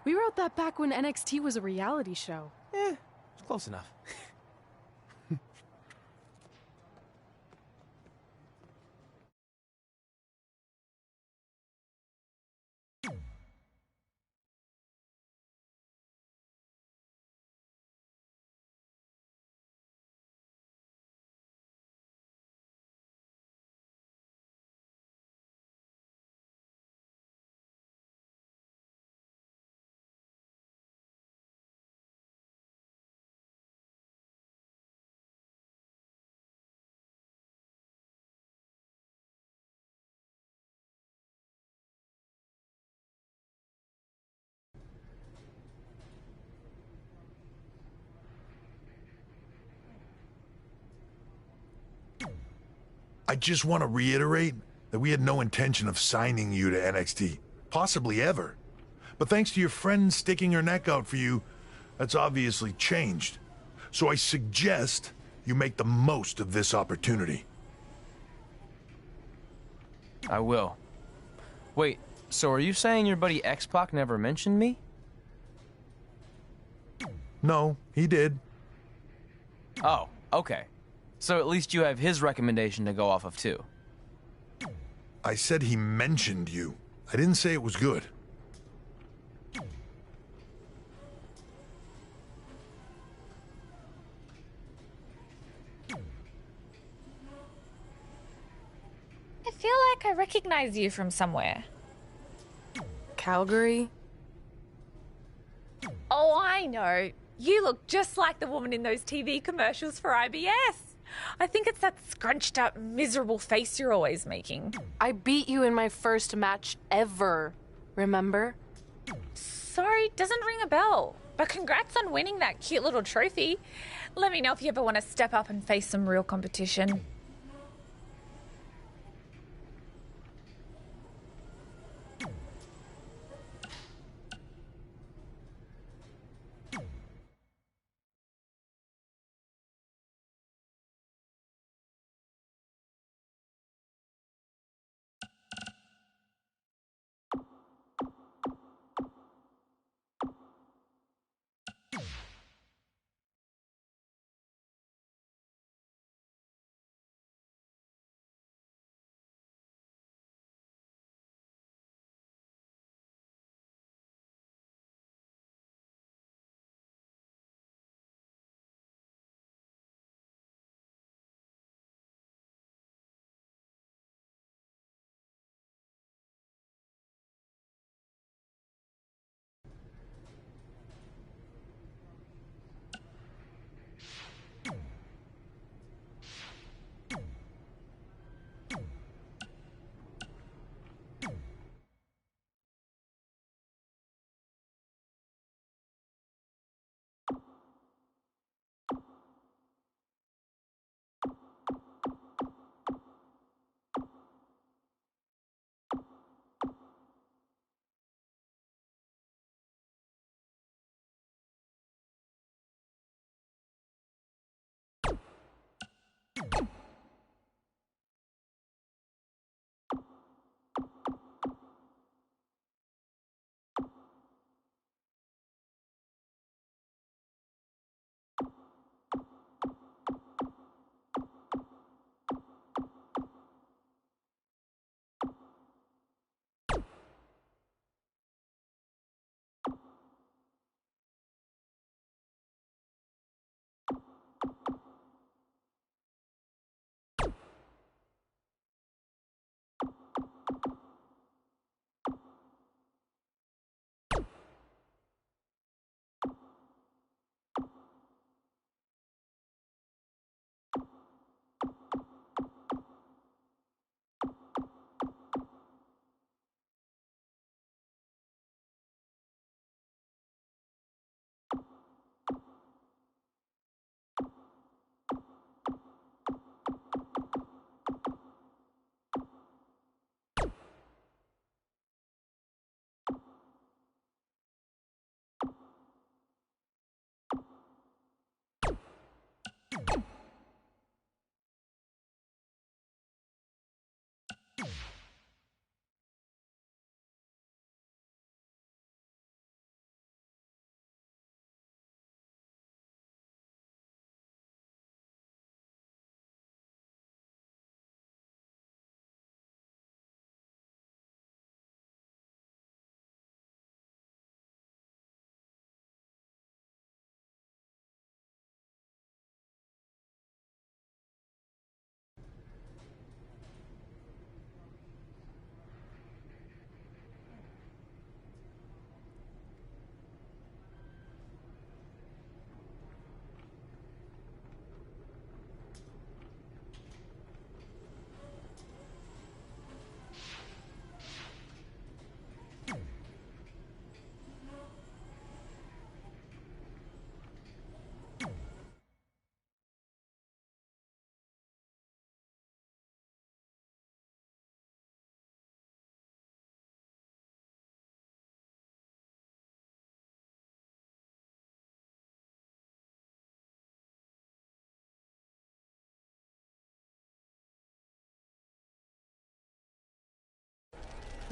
We wrote that back when NXT was a reality show. It's close enough. I just want to reiterate that we had no intention of signing you to NXT, possibly ever. But thanks to your friend sticking her neck out for you, that's obviously changed. So I suggest you make the most of this opportunity. I will. Wait, so are you saying your buddy X-Pac never mentioned me? No, he did. Oh, okay. So at least you have his recommendation to go off of, too. I said he mentioned you. I didn't say it was good. I feel like I recognize you from somewhere. Calgary? Oh, I know. You look just like the woman in those TV commercials for IBS. I think it's that scrunched up, miserable face you're always making. I beat you in my first match ever, remember? Sorry, doesn't ring a bell. But congrats on winning that cute little trophy. Let me know if you ever want to step up and face some real competition.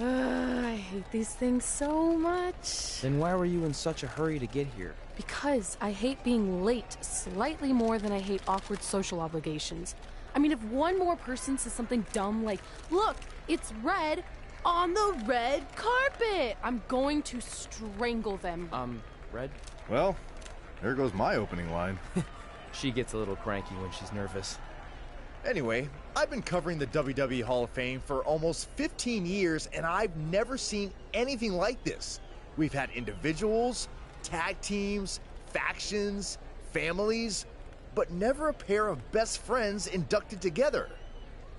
I hate these things so much. Then why were you in such a hurry to get here? Because I hate being late slightly more than I hate awkward social obligations. I mean, if one more person says something dumb like, "Look, it's red on the red carpet," I'm going to strangle them. Red? Well, there goes my opening line. She gets a little cranky when she's nervous. Anyway, I've been covering the WWE Hall of Fame for almost 15 years, and I've never seen anything like this. We've had individuals, tag teams, factions, families, but never a pair of best friends inducted together.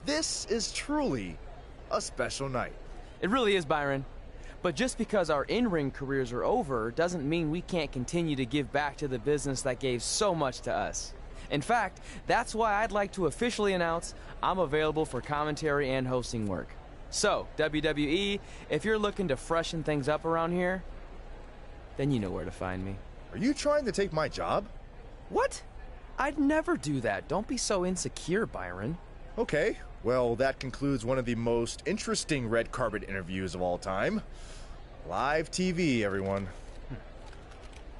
This is truly a special night. It really is, Byron. But just because our in-ring careers are over doesn't mean we can't continue to give back to the business that gave so much to us. In fact, that's why I'd like to officially announce I'm available for commentary and hosting work. So, WWE, if you're looking to freshen things up around here, then you know where to find me. Are you trying to take my job? What? I'd never do that. Don't be so insecure, Byron. Okay, well, that concludes one of the most interesting red carpet interviews of all time. Live TV, everyone.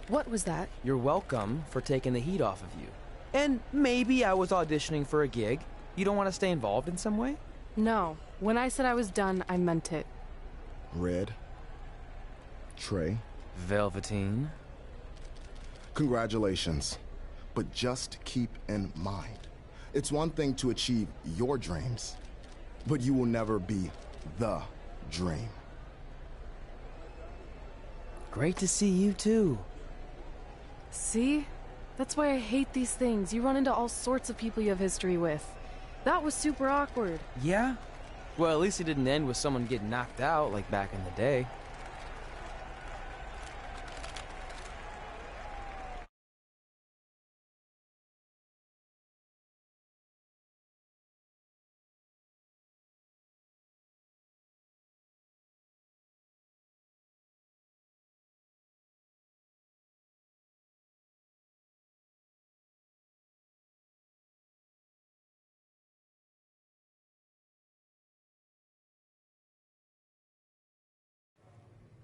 What was that? You're welcome for taking the heat off of you. And maybe I was auditioning for a gig. You don't want to stay involved in some way? No. When I said I was done, I meant it. Red. Trey. Velveteen. Congratulations. But just keep in mind, it's one thing to achieve your dreams, but you will never be the dream. Great to see you too. See? That's why I hate these things. You run into all sorts of people you have history with. That was super awkward. Yeah? Well, at least it didn't end with someone getting knocked out like back in the day.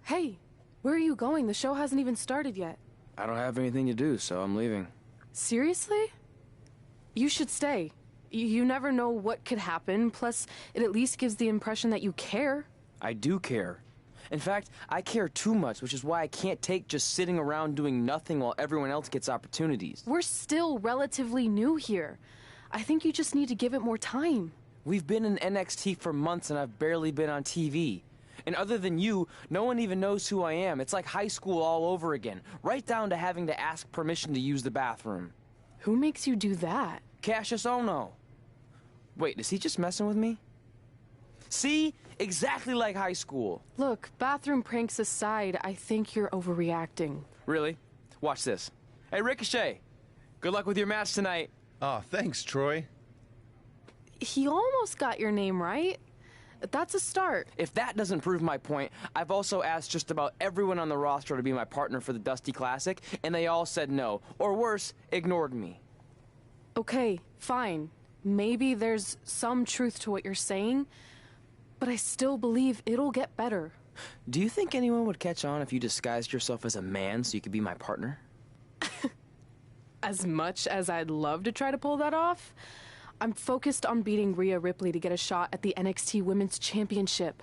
Hey, where are you going? The show hasn't even started yet. I don't have anything to do, so I'm leaving. Seriously? You should stay. You never know what could happen, plus it at least gives the impression that you care. I do care. In fact, I care too much, which is why I can't take just sitting around doing nothing while everyone else gets opportunities. We're still relatively new here. I think you just need to give it more time. We've been in NXT for months and I've barely been on TV. And other than you, no one even knows who I am. It's like high school all over again, right down to having to ask permission to use the bathroom. Who makes you do that? Cassius Ohno. Wait, is he just messing with me? See? Exactly like high school. Look, bathroom pranks aside, I think you're overreacting. Really? Watch this. Hey, Ricochet. Good luck with your match tonight. Aw, thanks, Troy. He almost got your name right. That's a start. If that doesn't prove my point, I've also asked just about everyone on the roster to be my partner for the Dusty Classic, and they all said no. Or worse, ignored me. Okay, fine. Maybe there's some truth to what you're saying, but I still believe it'll get better. Do you think anyone would catch on if you disguised yourself as a man so you could be my partner? As much as I'd love to try to pull that off, I'm focused on beating Rhea Ripley to get a shot at the NXT Women's Championship.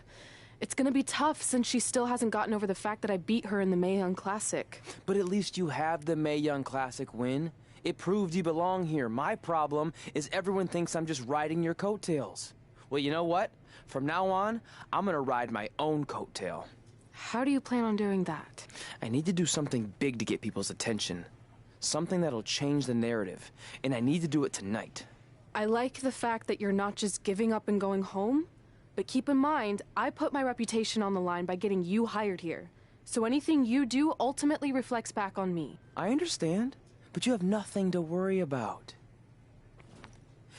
It's gonna be tough since she still hasn't gotten over the fact that I beat her in the Mae Young Classic. But at least you have the Mae Young Classic win. It proved you belong here. My problem is everyone thinks I'm just riding your coattails. Well, you know what? From now on, I'm gonna ride my own coattail. How do you plan on doing that? I need to do something big to get people's attention. Something that'll change the narrative. And I need to do it tonight. I like the fact that you're not just giving up and going home, but keep in mind, I put my reputation on the line by getting you hired here. So anything you do ultimately reflects back on me. I understand, but you have nothing to worry about.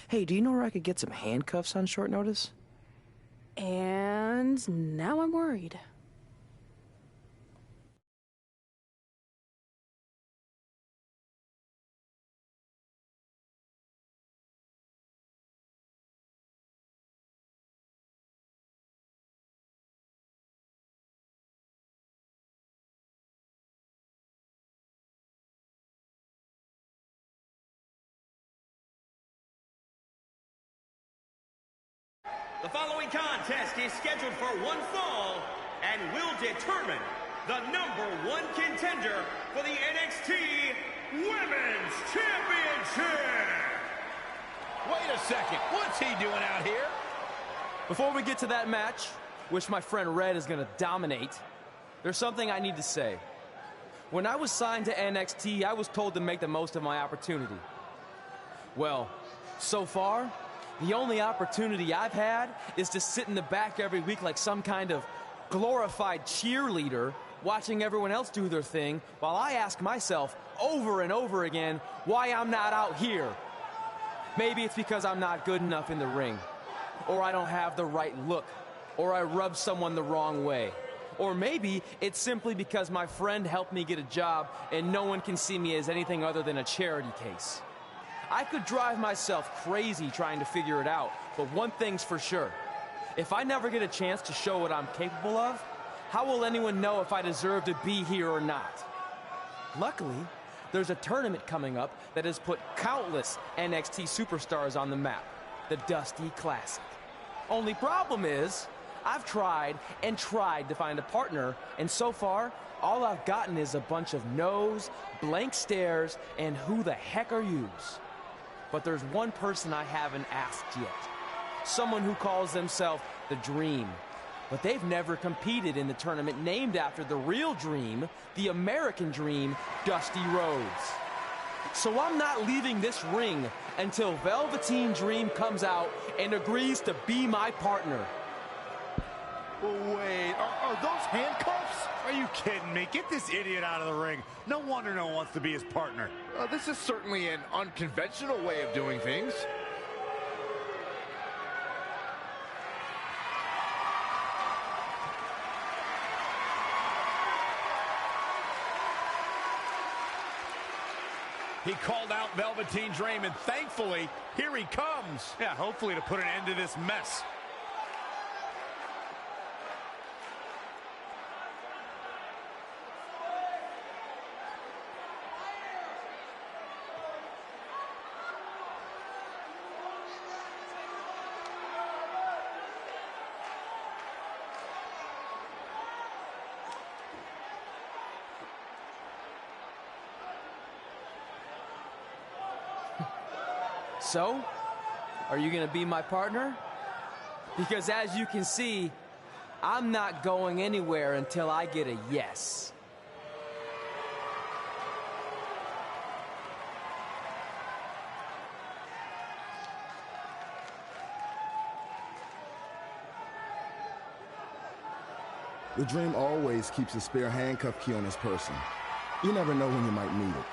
Hey, do you know where I could get some handcuffs on short notice? And now I'm worried. The following contest is scheduled for one fall and will determine the #1 contender for the NXT Women's Championship. Wait a second, what's he doing out here? Before we get to that match, which my friend Red is gonna dominate, there's something I need to say. When I was signed to NXT, I was told to make the most of my opportunity. Well, so far, the only opportunity I've had is to sit in the back every week like some kind of glorified cheerleader, watching everyone else do their thing, while I ask myself over and over again why I'm not out here. Maybe it's because I'm not good enough in the ring, or I don't have the right look, or I rub someone the wrong way. Or maybe it's simply because my friend helped me get a job and no one can see me as anything other than a charity case. I could drive myself crazy trying to figure it out, but one thing's for sure. If I never get a chance to show what I'm capable of, how will anyone know if I deserve to be here or not? Luckily, there's a tournament coming up that has put countless NXT superstars on the map, the Dusty Classic. Only problem is, I've tried and tried to find a partner, and so far, all I've gotten is a bunch of no's, blank stares, and who the heck are yous? But there's one person I haven't asked yet. Someone who calls themselves the Dream. But they've never competed in the tournament named after the real Dream, the American Dream, Dusty Rhodes. So I'm not leaving this ring until Velveteen Dream comes out and agrees to be my partner. Wait, are those handcuffs? Are you kidding me? Get this idiot out of the ring. No wonder no one wants to be his partner. This is certainly an unconventional way of doing things. He called out Velveteen Dream, and thankfully, here he comes. Yeah, hopefully to put an end to this mess. So, are you gonna be my partner? Because as you can see, I'm not going anywhere until I get a yes. The Dream always keeps a spare handcuff key on his person. You never know when you might need it.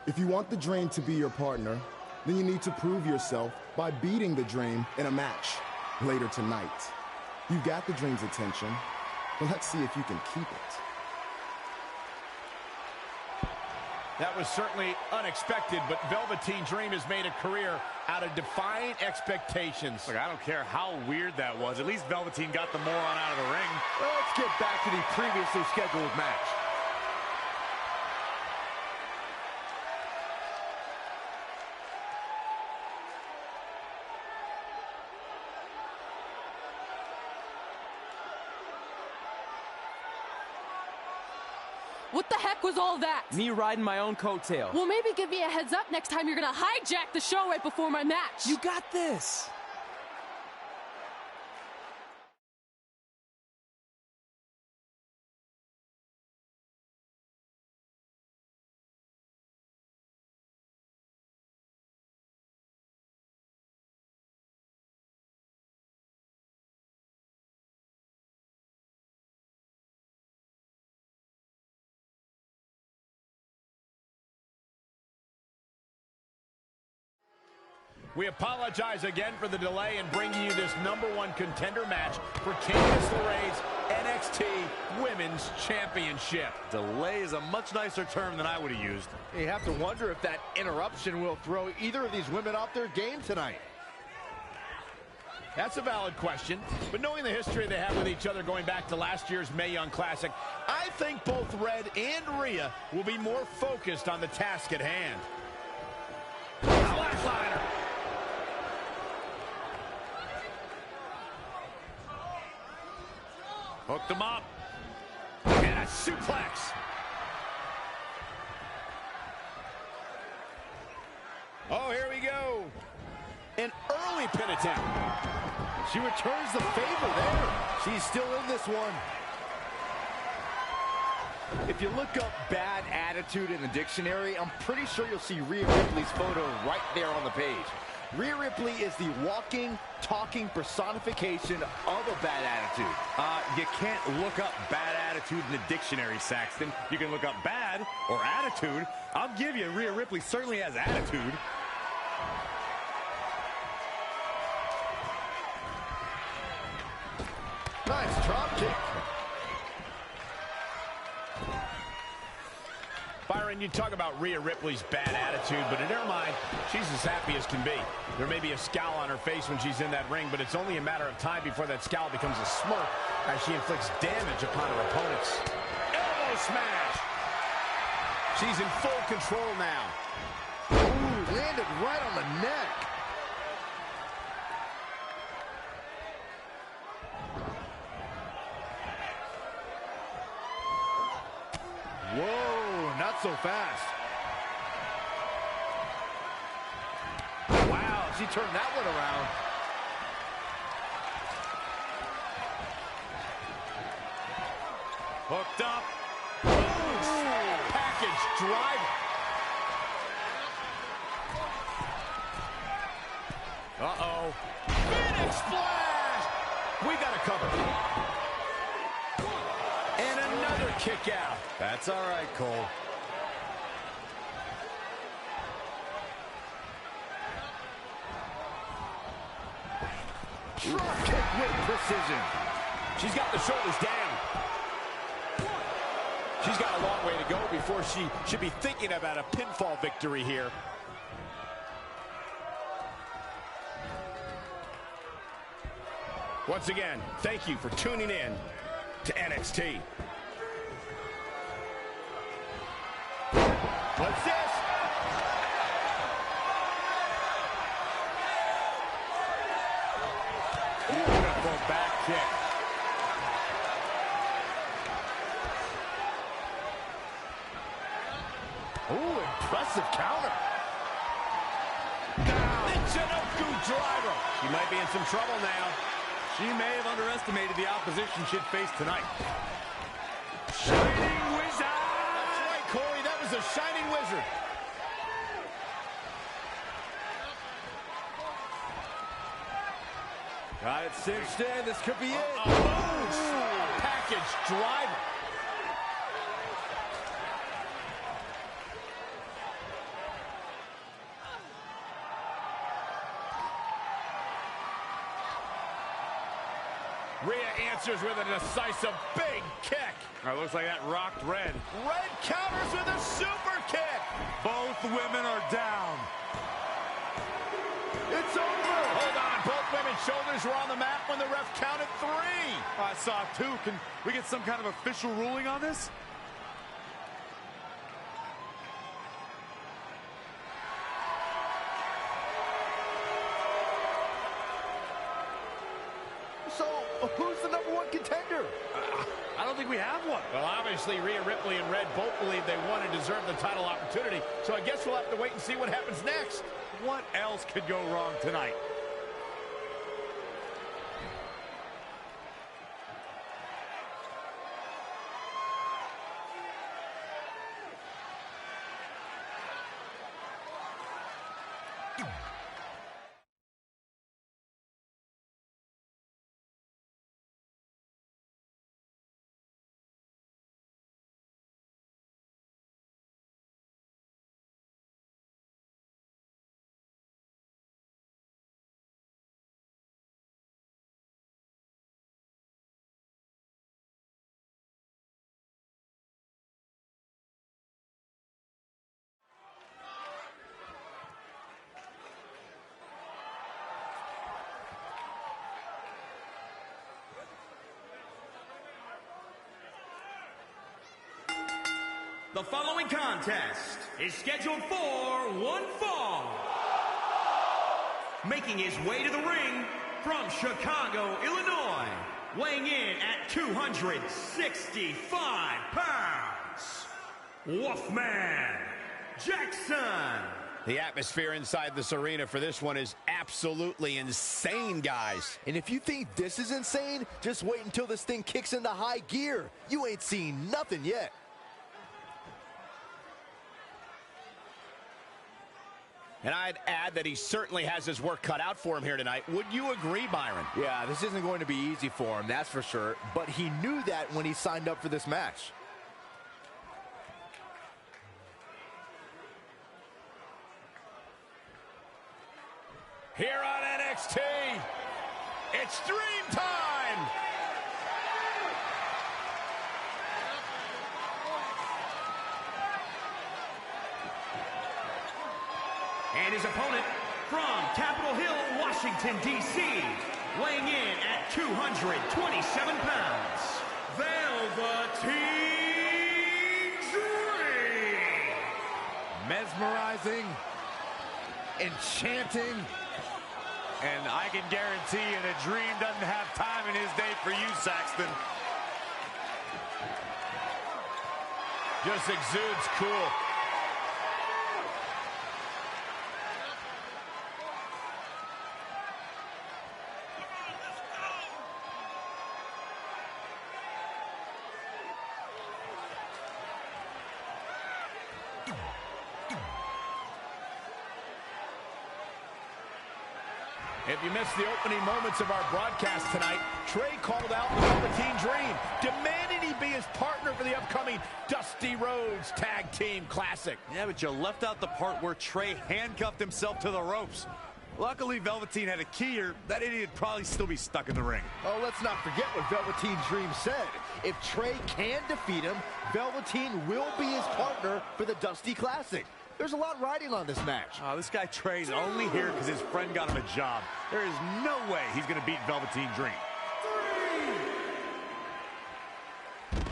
If you want the Dream to be your partner, then you need to prove yourself by beating the Dream in a match later tonight. You got the Dream's attention, but let's see if you can keep it. That was certainly unexpected, but Velveteen Dream has made a career out of defying expectations. Look, I don't care how weird that was. At least Velveteen got the moron out of the ring. Let's get back to the previously scheduled match. What the heck was all that? Me riding my own coattail. Well, maybe give me a heads up next time you're gonna hijack the show right before my match. You got this. We apologize again for the delay in bringing you this #1 contender match for Candice LeRae's NXT Women's Championship. Delay is a much nicer term than I would have used. You have to wonder if that interruption will throw either of these women off their game tonight. That's a valid question, but knowing the history they have with each other going back to last year's Mae Young Classic, I think both Red and Rhea will be more focused on the task at hand. Flatliner. Hooked them up. And a suplex. Oh, here we go. An early pin attempt. She returns the favor there. She's still in this one. If you look up bad attitude in the dictionary, I'm pretty sure you'll see Rhea Ripley's photo right there on the page. Rhea Ripley is the walking, talking personification of a bad attitude. You can't look up bad attitude in the dictionary, Saxton. You can look up bad or attitude. I'll give you, Rhea Ripley certainly has attitude. Nice drop kick. Byron, you talk about Rhea Ripley's bad attitude, but in her mind, she's as happy as can be. There may be a scowl on her face when she's in that ring, but it's only a matter of time before that scowl becomes a smirk as she inflicts damage upon her opponents. Elbow smash! She's in full control now. Ooh, landed right on the neck. Whoa, not so fast. Wow, she turned that one around. Hooked up. Ooh, package driver. Uh-oh. Phoenix splash. We got it covered. And another kick out. That's all right, Cole. Drop kick with precision. She's got the shoulders down. She's got a long way to go before she should be thinking about a pinfall victory here. Once again, thank you for tuning in. to NXT. What's this? Beautiful back kick. Ooh, impressive counter. Michinoku driver. She might be in some trouble now. She may have underestimated the opposition she'd face tonight. Shining Wizard! That's right, Corey. That was a Shining Wizard. Got it cinched in. This could be it. Package driver. Rhea answers with a decisive big kick. Looks like that rocked Red. Red counters with a super kick. Both women are down. It's over. Hold on. Both women's shoulders were on the mat when the ref counted 3. I saw 2. Can we get some kind of official ruling on this? So, who's the #1 contender? I don't think we have one. Well, obviously, Rhea Ripley and Red both believe they won and deserve the title opportunity, so I guess we'll have to wait and see what happens next. What else could go wrong tonight? The following contest is scheduled for one fall. Making his way to the ring from Chicago, Illinois, weighing in at 265 pounds, Wolfman Jackson. The atmosphere inside this arena for this one is absolutely insane, guys. And if you think this is insane, just wait until this thing kicks into high gear. You ain't seen nothing yet. And I'd add that he certainly has his work cut out for him here tonight. Would you agree, Byron? Yeah, this isn't going to be easy for him, that's for sure. But he knew that when he signed up for this match. Here on NXT, it's Dream Time! And his opponent from Capitol Hill, Washington, D.C., weighing in at 227 pounds, Velveteen Dream. Mesmerizing, enchanting, and I can guarantee you the Dream doesn't have time in his day for you, Saxton. Just exudes cool. If you missed the opening moments of our broadcast tonight, Trey called out the Velveteen Dream, demanding he be his partner for the upcoming Dusty Rhodes Tag Team Classic. Yeah, but you left out the part where Trey handcuffed himself to the ropes. Luckily, Velveteen had a key here. That idiot would probably still be stuck in the ring. Oh, let's not forget what Velveteen Dream said. If Trey can defeat him, Velveteen will be his partner for the Dusty Classic. There's a lot riding on this match. This guy Trey's only here because his friend got him a job. There is no way he's going to beat Velveteen Dream.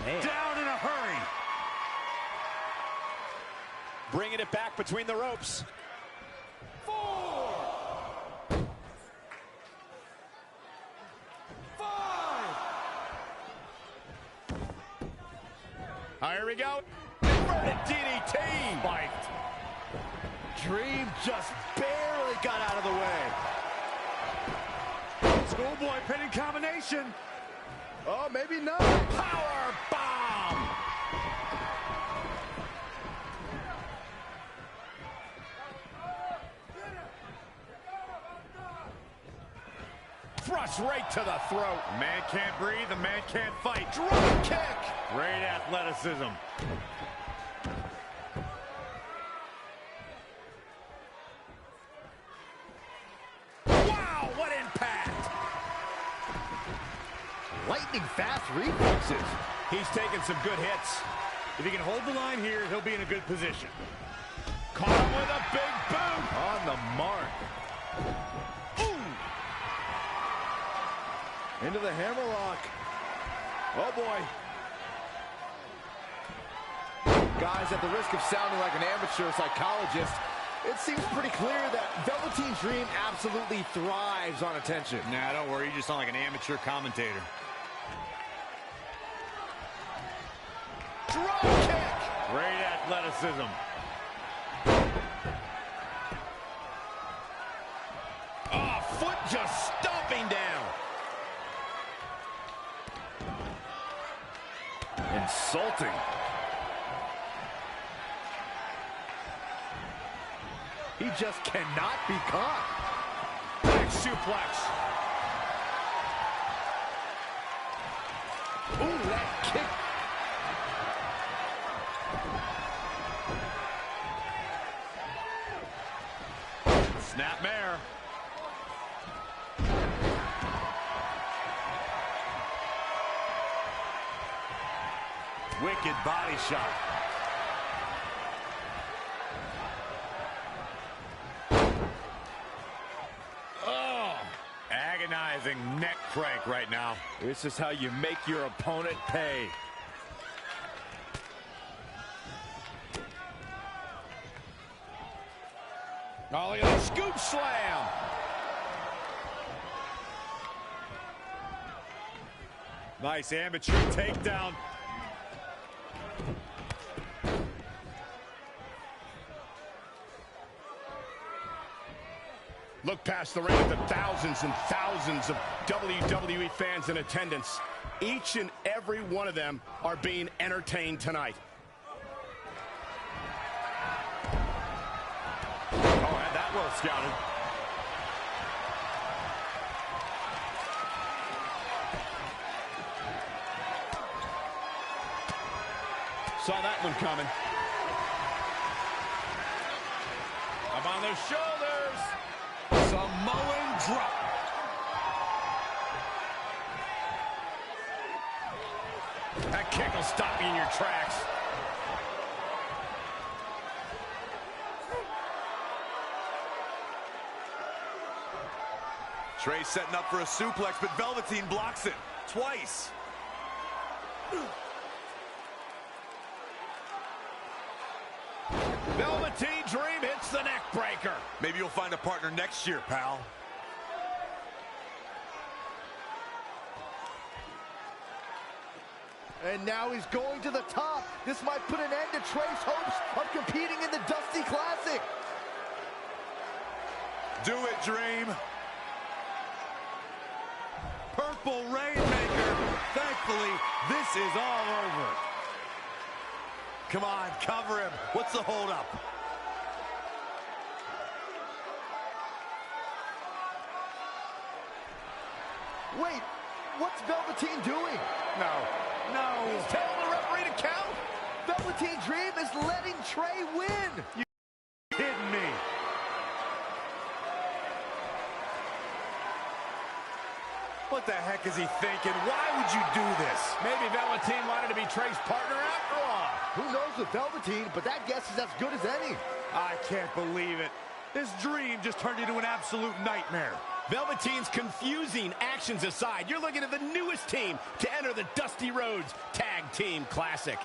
Down in a hurry. Bringing it back between the ropes. 4, 5. Here we go. Inverted DDT. Spiked. Dream just barely got out of the way. Schoolboy pinning combination. Oh, maybe not. Power bomb. Thrust right to the throat. Man can't breathe, the man can't fight. Drop kick. Great athleticism. Wow, what impact. Lightning fast reflexes. He's taking some good hits. If he can hold the line here, he'll be in a good position. Caught him with a big boot. On the mark. Ooh. Into the hammerlock. Oh, boy. Guys, at the risk of sounding like an amateur psychologist, it seems pretty clear that Velveteen Dream absolutely thrives on attention. Nah, don't worry. You just sound like an amateur commentator. Drop kick. Great athleticism. Oh, foot just stomping down. Insulting. He just cannot be caught. Back suplex. Ooh, that kick. Snapmare. Wicked body shot. Oh, Agonizing neck crank right now. this is how you make your opponent pay. Oh, look at that scoop slam. Nice amateur takedown. Look past the ring at the thousands and thousands of WWE fans in attendance. Each and every one of them are being entertained tonight. Oh, had that well scouted. Saw that one coming. Up on their shoulders. Samoan drop. That kick will stop you in your tracks. Trey setting up for a suplex, but Velveteen blocks it twice. Velveteen Dream hits the neck breaker. Maybe you'll find a partner next year, pal. And now he's going to the top. This might put an end to Trey's hopes of competing in the Dusty Classic. Do it, Dream. Purple Rainmaker. Thankfully, this is all over. Come on, cover him. What's the holdup? Wait, what's Velveteen doing? No. He's telling the referee to count. Velveteen Dream is letting Trey win. You kidding me? What the heck is he thinking? Why would you do this? Maybe Velveteen wanted to be Trey's partner after all. Who knows with Velveteen, but that guess is as good as any. I can't believe it. This Dream just turned into an absolute nightmare. Velveteen's confusing actions aside, you're looking at the newest team to enter the Dusty Rhodes Tag Team Classic.